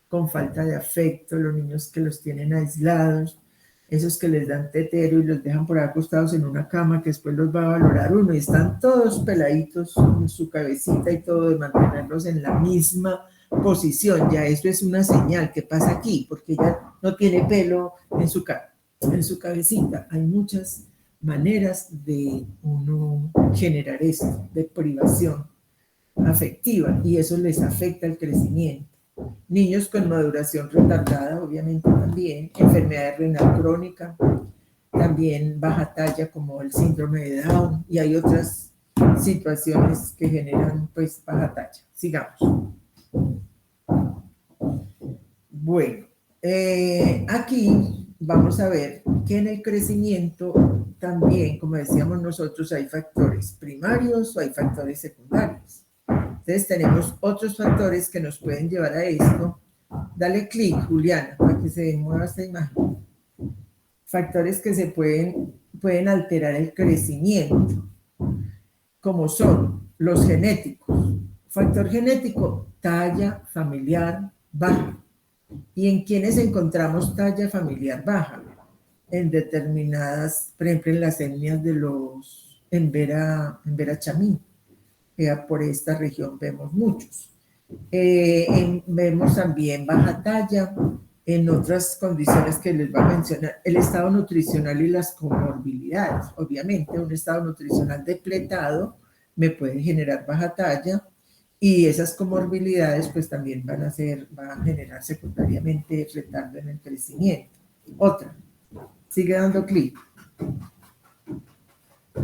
con falta de afecto, los niños que los tienen aislados, esos que les dan tetero y los dejan por ahí acostados en una cama que después los va a valorar uno y están todos peladitos en su cabecita y todo, de mantenerlos en la misma posición. Ya eso es una señal. ¿Qué pasa aquí? Porque ya no tiene pelo en su cabecita. Hay muchas maneras de uno generar esto, de privación afectiva, y eso les afecta el crecimiento. Niños con maduración retardada, obviamente también, enfermedad renal crónica, también baja talla como el síndrome de Down, y hay otras situaciones que generan pues baja talla. Sigamos. Bueno, aquí vamos a ver que en el crecimiento también, como decíamos nosotros, hay factores primarios o hay factores secundarios. Entonces tenemos otros factores que nos pueden llevar a esto. Dale clic, Juliana, para que se mueva esta imagen. Factores que se pueden alterar el crecimiento, como son los genéticos. Factor genético, talla familiar baja. ¿Y en quiénes encontramos talla familiar baja? En determinadas, por ejemplo, en las etnias de los, en Vera Chamí. Por esta región vemos muchos. Vemos también baja talla en otras condiciones que les va a mencionar, el estado nutricional y las comorbilidades. Obviamente, un estado nutricional depletado me puede generar baja talla y esas comorbilidades pues también van a generar secundariamente retardo en el crecimiento. Otra, sigue dando clic.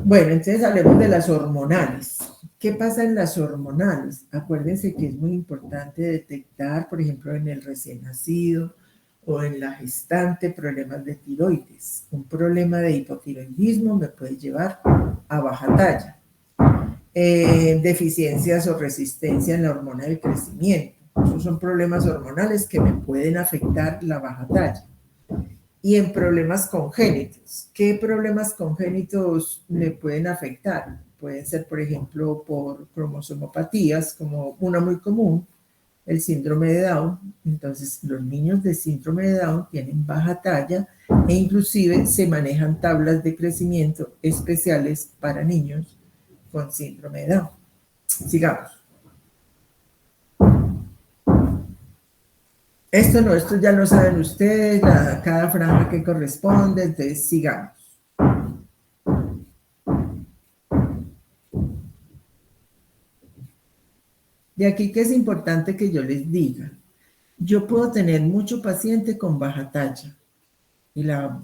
Bueno, entonces hablemos de las hormonales. ¿Qué pasa en las hormonales? Acuérdense que es muy importante detectar, por ejemplo, en el recién nacido o en la gestante, problemas de tiroides. Un problema de hipotiroidismo me puede llevar a baja talla. Deficiencias o resistencia en la hormona del crecimiento. Esos son problemas hormonales que me pueden afectar la baja talla. Y en problemas congénitos. ¿Qué problemas congénitos me pueden afectar? Pueden ser, por ejemplo, por cromosomopatías, como una muy común, el síndrome de Down. Entonces, los niños de síndrome de Down tienen baja talla e inclusive se manejan tablas de crecimiento especiales para niños con síndrome de Down. Sigamos. Esto ya lo saben ustedes, cada franja que corresponde, entonces sigamos. De aquí que es importante que yo les diga, yo puedo tener mucho paciente con baja talla, y la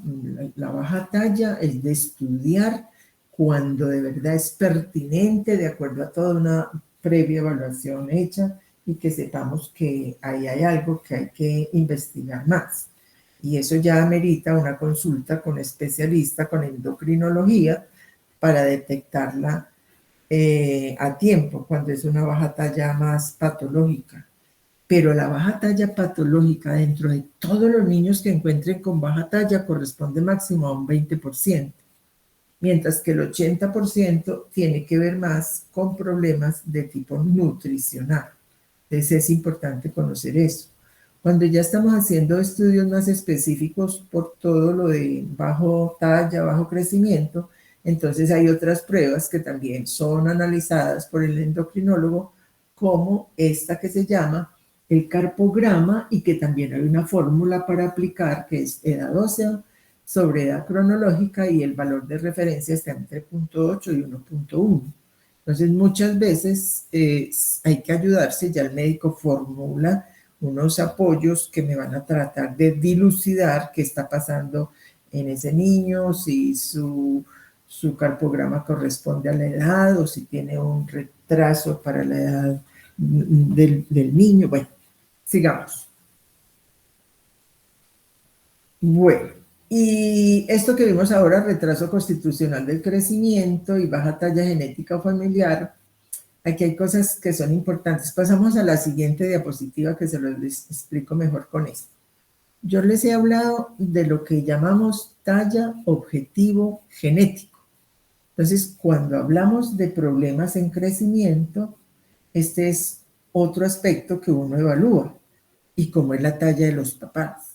baja talla es de estudiar cuando de verdad es pertinente, de acuerdo a toda una previa evaluación hecha, y que sepamos que ahí hay algo que hay que investigar más. Y eso ya amerita una consulta con especialista, con endocrinología, para detectarla a tiempo, cuando es una baja talla más patológica. Pero la baja talla patológica dentro de todos los niños que encuentren con baja talla corresponde máximo a un 20%, mientras que el 80% tiene que ver más con problemas de tipo nutricional. Entonces es importante conocer eso. Cuando ya estamos haciendo estudios más específicos por todo lo de bajo talla, bajo crecimiento, entonces hay otras pruebas que también son analizadas por el endocrinólogo, como esta que se llama el carpograma, y que también hay una fórmula para aplicar que es edad ósea sobre edad cronológica y el valor de referencia está entre 0.8 y 1.1. Entonces, muchas veces hay que ayudarse, ya el médico formula unos apoyos que me van a tratar de dilucidar qué está pasando en ese niño, si su carpograma corresponde a la edad o si tiene un retraso para la edad del niño. Bueno, sigamos. Bueno, y esto que vimos ahora, retraso constitucional del crecimiento y baja talla genética o familiar, aquí hay cosas que son importantes. Pasamos a la siguiente diapositiva que se los explico mejor con esto. Yo les he hablado de lo que llamamos talla objetivo genético. Entonces, cuando hablamos de problemas en crecimiento, este es otro aspecto que uno evalúa, y cómo es la talla de los papás.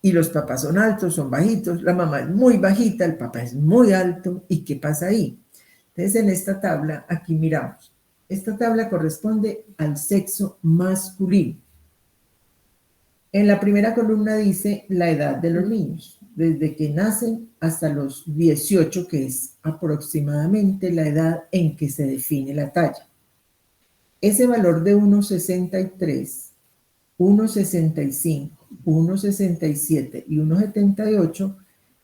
Y los papás son altos, son bajitos, la mamá es muy bajita, el papá es muy alto, ¿y qué pasa ahí? Entonces, en esta tabla, aquí miramos, esta tabla corresponde al sexo masculino. En la primera columna dice la edad de los niños, desde que nacen hasta los 18, que es aproximadamente la edad en que se define la talla. Ese valor de 1,63, 1,65, 1,67 y 1,78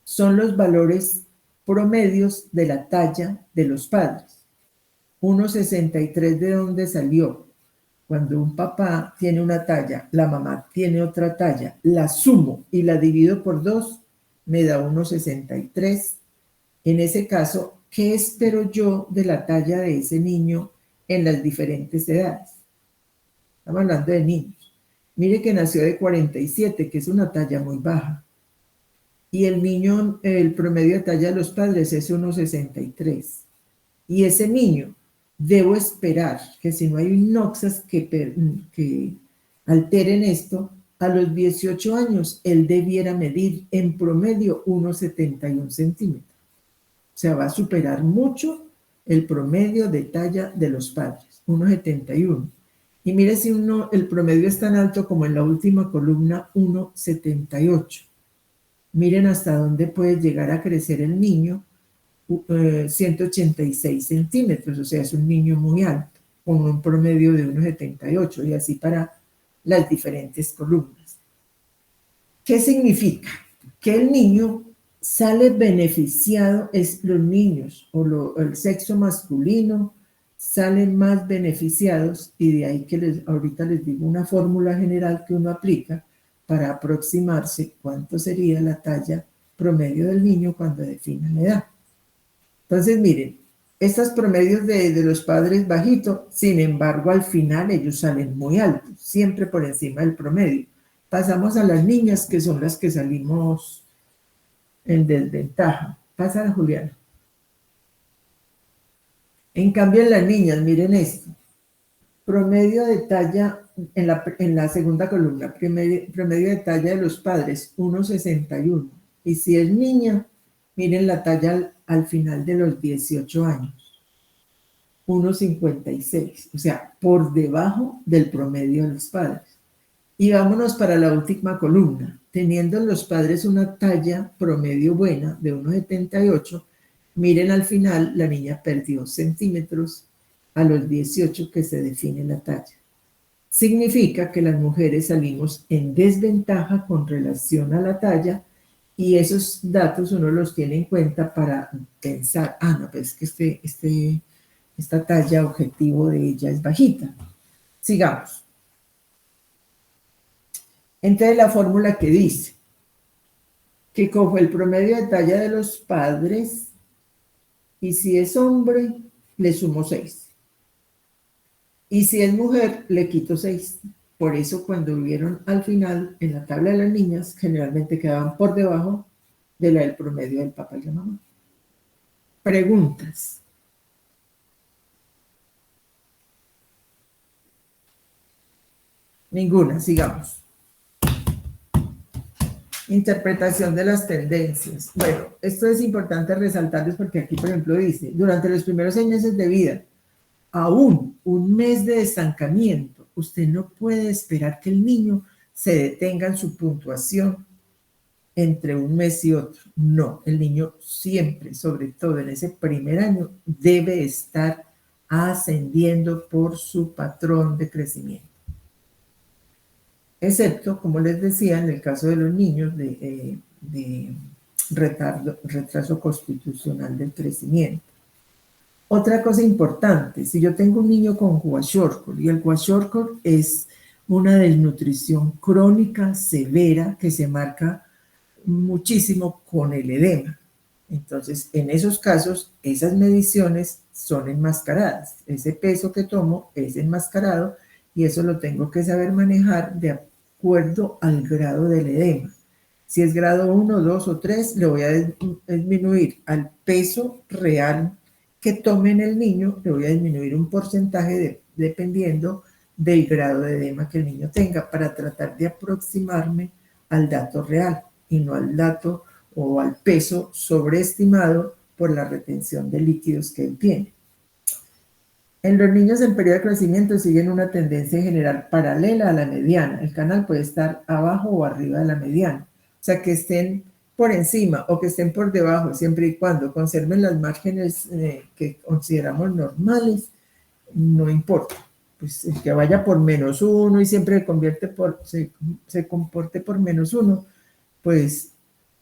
son los valores promedios de la talla de los padres. 1,63 ¿de dónde salió? Cuando un papá tiene una talla, la mamá tiene otra talla, la sumo y la divido por 2, me da 1,63. En ese caso, ¿qué espero yo de la talla de ese niño en las diferentes edades? Estamos hablando de niños. Mire que nació de 47, que es una talla muy baja. Y el niño, el promedio de talla de los padres es 1,63. Y ese niño, debo esperar que si no hay noxas que alteren esto, a los 18 años él debiera medir en promedio 1,71 centímetros. O sea, va a superar mucho el promedio de talla de los padres, 1,71. Y mire si el promedio es tan alto como en la última columna, 1,78. Miren hasta dónde puede llegar a crecer el niño, 186 centímetros, o sea, es un niño muy alto, con un promedio de 1,78, y así para las diferentes columnas. ¿Qué significa? Que el niño sale beneficiado, los niños o el sexo masculino salen más beneficiados, y de ahí que ahorita les digo una fórmula general que uno aplica para aproximarse cuánto sería la talla promedio del niño cuando defina la edad. Entonces, miren, estos promedios de los padres bajitos, sin embargo, al final ellos salen muy altos, siempre por encima del promedio. Pasamos a las niñas, que son las que salimos en desventaja. Pasa, Juliana. En cambio, en las niñas, miren esto. Promedio de talla, en la segunda columna, promedio de talla de los padres, 1,61. Y si es niña, miren la talla al final de los 18 años, 1,56. O sea, por debajo del promedio de los padres. Y vámonos para la última columna. Teniendo los padres una talla promedio buena de 1,78, miren al final, la niña perdió centímetros a los 18 que se define la talla. Significa que las mujeres salimos en desventaja con relación a la talla, y esos datos uno los tiene en cuenta para pensar, no, pues es que esta talla objetivo de ella es bajita. Sigamos. Entonces la fórmula que dice que cojo el promedio de talla de los padres, y si es hombre, le sumo 6. Y si es mujer, le quito 6. Por eso cuando vieron al final, en la tabla de las niñas, generalmente quedaban por debajo de la del promedio del papá y la mamá. Preguntas. Ninguna, sigamos. Interpretación de las tendencias. Bueno, esto es importante resaltarles porque aquí, por ejemplo, dice, durante los primeros 6 meses de vida, aún un mes de estancamiento, usted no puede esperar que el niño se detenga en su puntuación entre un mes y otro. No, el niño siempre, sobre todo en ese primer año, debe estar ascendiendo por su patrón de crecimiento. Excepto, como les decía, en el caso de los niños de retraso constitucional del crecimiento. Otra cosa importante, si yo tengo un niño con kwashiorkor, y el kwashiorkor es una desnutrición crónica severa que se marca muchísimo con el edema. Entonces, en esos casos, esas mediciones son enmascaradas. Ese peso que tomo es enmascarado y eso lo tengo que saber manejar de acuerdo al grado del edema. Si es grado 1, 2 o 3, le voy a disminuir al peso real que tome en el niño, le voy a disminuir un porcentaje dependiendo del grado de edema que el niño tenga para tratar de aproximarme al dato real y no al dato o al peso sobreestimado por la retención de líquidos que él tiene. En los niños en periodo de crecimiento siguen una tendencia en general paralela a la mediana. El canal puede estar abajo o arriba de la mediana. O sea, que estén por encima o que estén por debajo, siempre y cuando conserven las márgenes que consideramos normales, no importa. Pues el que vaya por -1 y siempre se comporte por -1, pues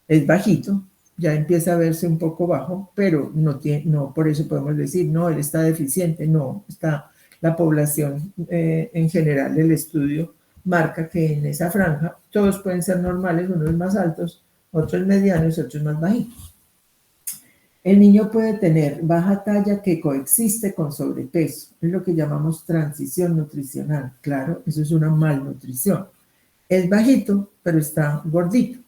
es bajito, ya empieza a verse un poco bajo, pero no por eso podemos decir, no, él está deficiente, no, está la población en general, el estudio marca que en esa franja todos pueden ser normales, unos más altos, otros medianos, otros más bajitos. El niño puede tener baja talla que coexiste con sobrepeso, es lo que llamamos transición nutricional. Claro, eso es una malnutrición. Es bajito, pero está gordito.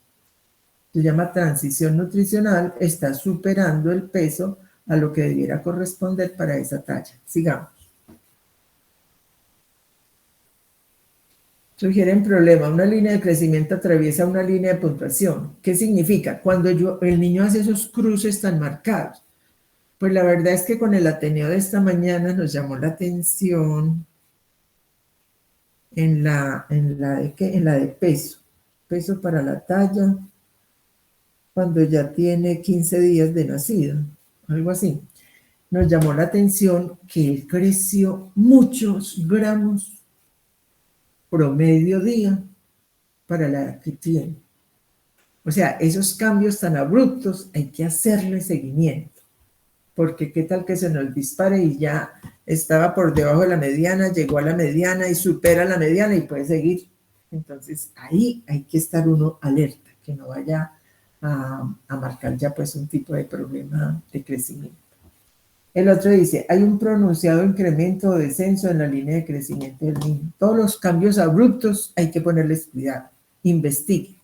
Se llama transición nutricional, está superando el peso a lo que debiera corresponder para esa talla. Sigamos. Sugieren problema. Una línea de crecimiento atraviesa una línea de puntuación. ¿Qué significa? Cuando el niño hace esos cruces tan marcados. Pues la verdad es que con el Ateneo de esta mañana nos llamó la atención en la de peso. Peso para la talla, cuando ya tiene 15 días de nacido, algo así. Nos llamó la atención que él creció muchos gramos promedio día para la edad que tiene. O sea, esos cambios tan abruptos hay que hacerle seguimiento, porque qué tal que se nos dispare y ya estaba por debajo de la mediana, llegó a la mediana y supera la mediana y puede seguir. Entonces ahí hay que estar uno alerta, que no vaya a marcar ya pues un tipo de problema de crecimiento. El otro dice, hay un pronunciado incremento o descenso en la línea de crecimiento del niño. Todos los cambios abruptos hay que ponerles cuidado, investigue.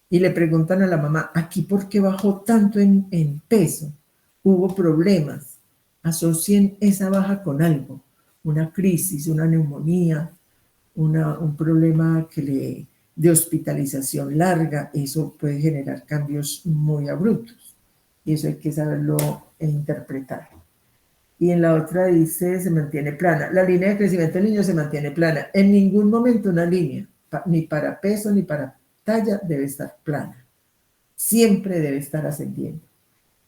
Y le preguntan a la mamá, ¿aquí por qué bajó tanto en peso? Hubo problemas. Asocien esa baja con algo, una crisis, una neumonía, un problema de hospitalización larga. Eso puede generar cambios muy abruptos. Y eso hay que saberlo interpretar. Y en la otra dice, se mantiene plana. La línea de crecimiento del niño se mantiene plana. En ningún momento una línea, ni para peso ni para talla, debe estar plana. Siempre debe estar ascendiendo.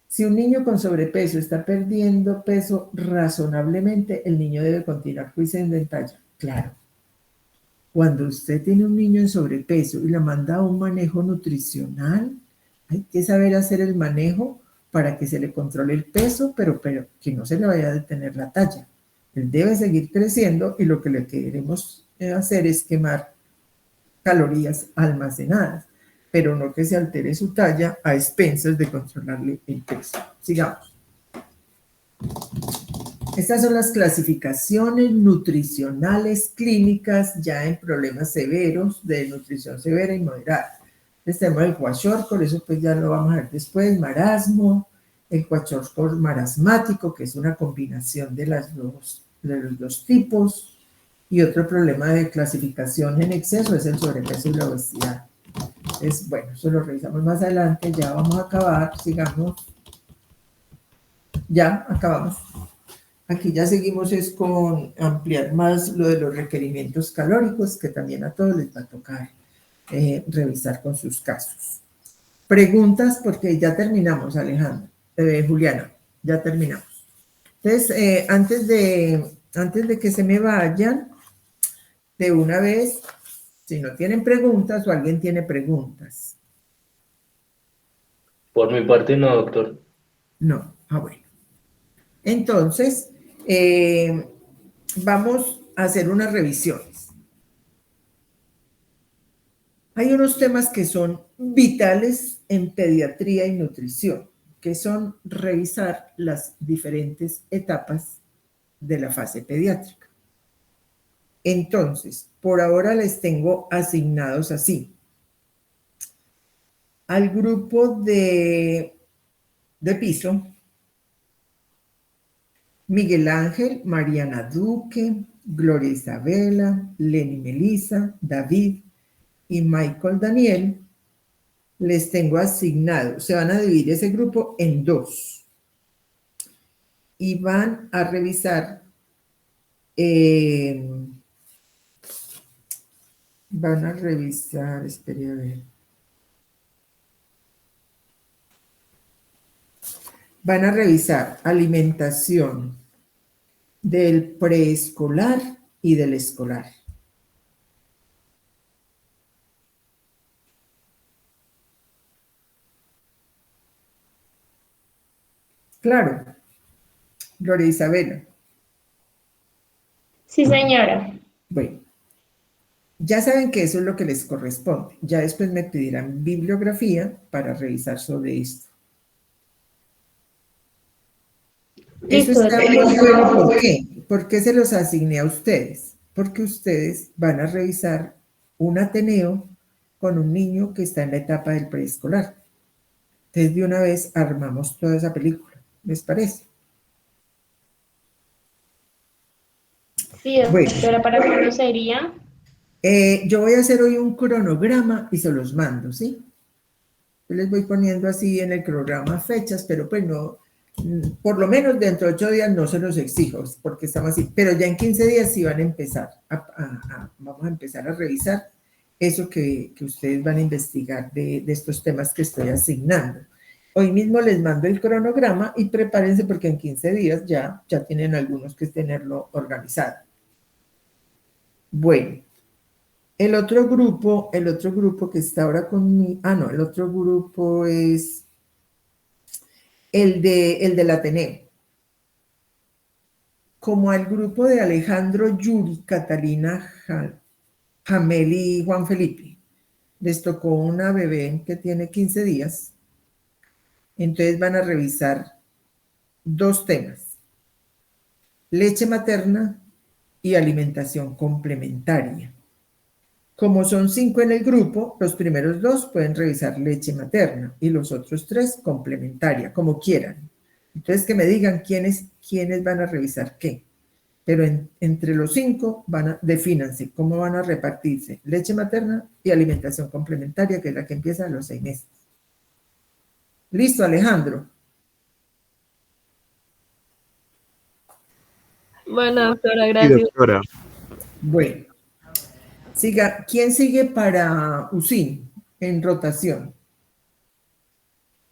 Si un niño con sobrepeso está perdiendo peso razonablemente, el niño debe continuar creciendo en talla. Claro. Cuando usted tiene un niño en sobrepeso y le manda a un manejo nutricional, hay que saber hacer el manejo para que se le controle el peso, pero que no se le vaya a detener la talla. Él debe seguir creciendo y lo que le queremos hacer es quemar calorías almacenadas, pero no que se altere su talla a expensas de controlarle el peso. Sigamos. Estas son las clasificaciones nutricionales clínicas ya en problemas severos de nutrición severa y moderada. Tenemos el kwashiorkor, eso pues ya lo vamos a ver después, marasmo, el kwashiorkor marasmático, que es una combinación de los dos tipos, y otro problema de clasificación en exceso es el sobrepeso y la obesidad. Entonces, bueno, eso lo revisamos más adelante, ya vamos a acabar, sigamos. Ya acabamos. Aquí ya seguimos es con ampliar más lo de los requerimientos calóricos, que también a todos les va a tocar revisar con sus casos. Preguntas, porque ya terminamos, Alejandra, Juliana, ya terminamos. Entonces, antes de que se me vayan, de una vez, si no tienen preguntas o alguien tiene preguntas. Por mi parte no, doctor. No, bueno. Entonces, vamos a hacer unas revisiones. Hay unos temas que son vitales en pediatría y nutrición, que son revisar las diferentes etapas de la fase pediátrica. Entonces, por ahora les tengo asignados así. Al grupo de piso, Miguel Ángel, Mariana Duque, Gloria Isabela, Lenny Melissa, David y Michael Daniel, les tengo asignados. Se van a dividir ese grupo en dos. Y van a revisar, espere a ver. Van a revisar alimentación del preescolar y del escolar. Claro, Gloria Isabela. Sí, señora. Bueno, ya saben que eso es lo que les corresponde. Ya después me pedirán bibliografía para revisar sobre esto. Eso Listo, está muy bueno. ¿Por qué? ¿Por qué se los asigné a ustedes? Porque ustedes van a revisar un Ateneo con un niño que está en la etapa del preescolar. Entonces, de una vez armamos toda esa película. ¿Les parece? Sí, Bueno, doctora, ¿para cuándo sería? yo voy a hacer hoy un cronograma y se los mando, ¿sí? Yo les voy poniendo así en el cronograma fechas, pero pues no, por lo menos dentro de 8 días no se los exijo, porque estamos así, pero ya en 15 días sí van a empezar, vamos a empezar a revisar eso que ustedes van a investigar de estos temas que estoy asignando. Hoy mismo les mando el cronograma y prepárense porque en 15 días ya tienen algunos que tenerlo organizado. Bueno, el otro grupo que está ahora conmigo, el otro grupo es el del Ateneo. Como al grupo de Alejandro, Yuri, Catalina, Jamel y Juan Felipe les tocó una bebé que tiene 15 días, entonces van a revisar dos temas: leche materna y alimentación complementaria. Como son 5 en el grupo, los primeros 2 pueden revisar leche materna y los otros 3 complementaria, como quieran. Entonces, que me digan quiénes van a revisar qué. Pero entre los 5 defínanse cómo van a repartirse leche materna y alimentación complementaria, que es la que empieza a los 6 meses. ¿Listo, Alejandro? Bueno, doctora, gracias. Sí, doctora. Bueno. ¿Quién sigue para USIN en rotación?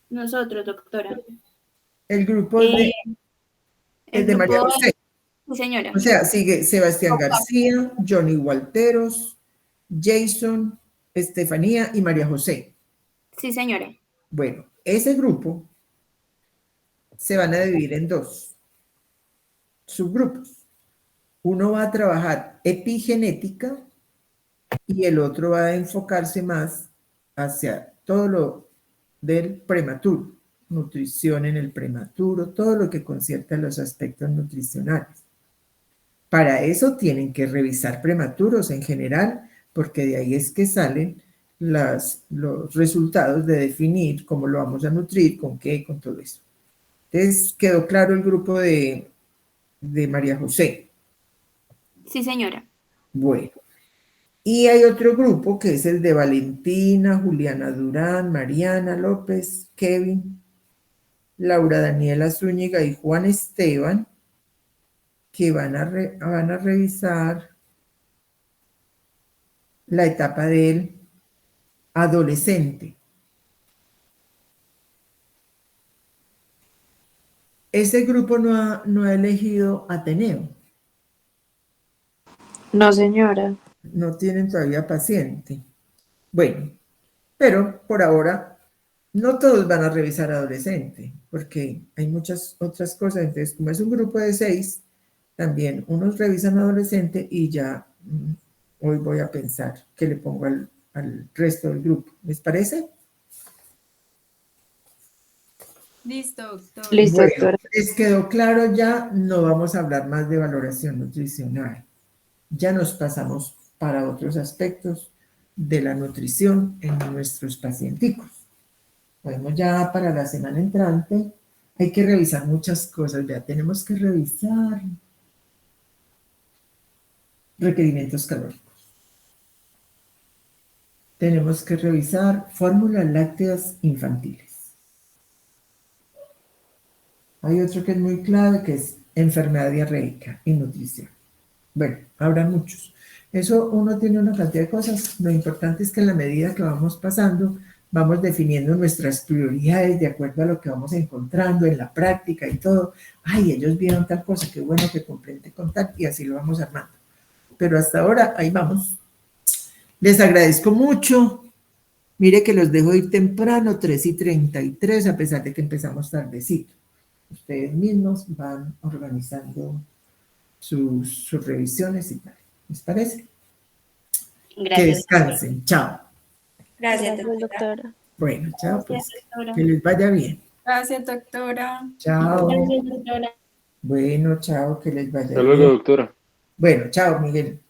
Nosotros, doctora. El grupo de María José. Sí, señora. O sea, sigue Sebastián García, Johnny Walteros, Jason, Estefanía y María José. Sí, señora. Bueno, ese grupo se van a dividir en 2 subgrupos. Uno va a trabajar epigenética y el otro va a enfocarse más hacia todo lo del prematuro, nutrición en el prematuro, todo lo que concierne a los aspectos nutricionales. Para eso tienen que revisar prematuros en general, porque de ahí es que salen los resultados de definir cómo lo vamos a nutrir, con qué, con todo eso. Entonces, ¿quedó claro el grupo de María José? Sí, señora. Bueno. Y hay otro grupo que es el de Valentina, Juliana Durán, Mariana López, Kevin, Laura Daniela Zúñiga y Juan Esteban, que van a revisar la etapa del adolescente. Ese grupo no ha elegido Ateneo. No, señora. No tienen todavía paciente. Bueno, pero por ahora no todos van a revisar adolescente, porque hay muchas otras cosas. Entonces, como es un grupo de 6, también unos revisan adolescente y ya hoy voy a pensar qué le pongo al resto del grupo. ¿Les parece? Listo, doctor. Listo, Bueno, doctora. ¿les quedó claro ya? No vamos a hablar más de valoración nutricional. Ya nos pasamos para otros aspectos de la nutrición en nuestros pacienticos. Podemos ya para la semana entrante, hay que revisar muchas cosas. Ya tenemos que revisar requerimientos calóricos. Tenemos que revisar fórmulas lácteas infantiles. Hay otro que es muy clave, que es enfermedad diarreica y nutrición. Bueno, habrá muchos. Eso uno tiene una cantidad de cosas. Lo importante es que en la medida que vamos pasando, vamos definiendo nuestras prioridades de acuerdo a lo que vamos encontrando en la práctica y todo. Ay, ellos vieron tal cosa, qué bueno que complemente con tal, y así lo vamos armando. Pero hasta ahora, ahí vamos. Les agradezco mucho. Mire que los dejo ir temprano, 3:33, a pesar de que empezamos tardecito. Ustedes mismos van organizando sus revisiones y tal. ¿Les parece? Que Gracias. descansen. Chao. Gracias, Gracias, doctora. doctora. Bueno, chao, pues. Gracias, doctora. Que les vaya bien. Gracias, doctora. Chao. Gracias, doctora. Bueno, chao, que les vaya Hasta luego, bien. doctora. Bueno, chao, Miguel.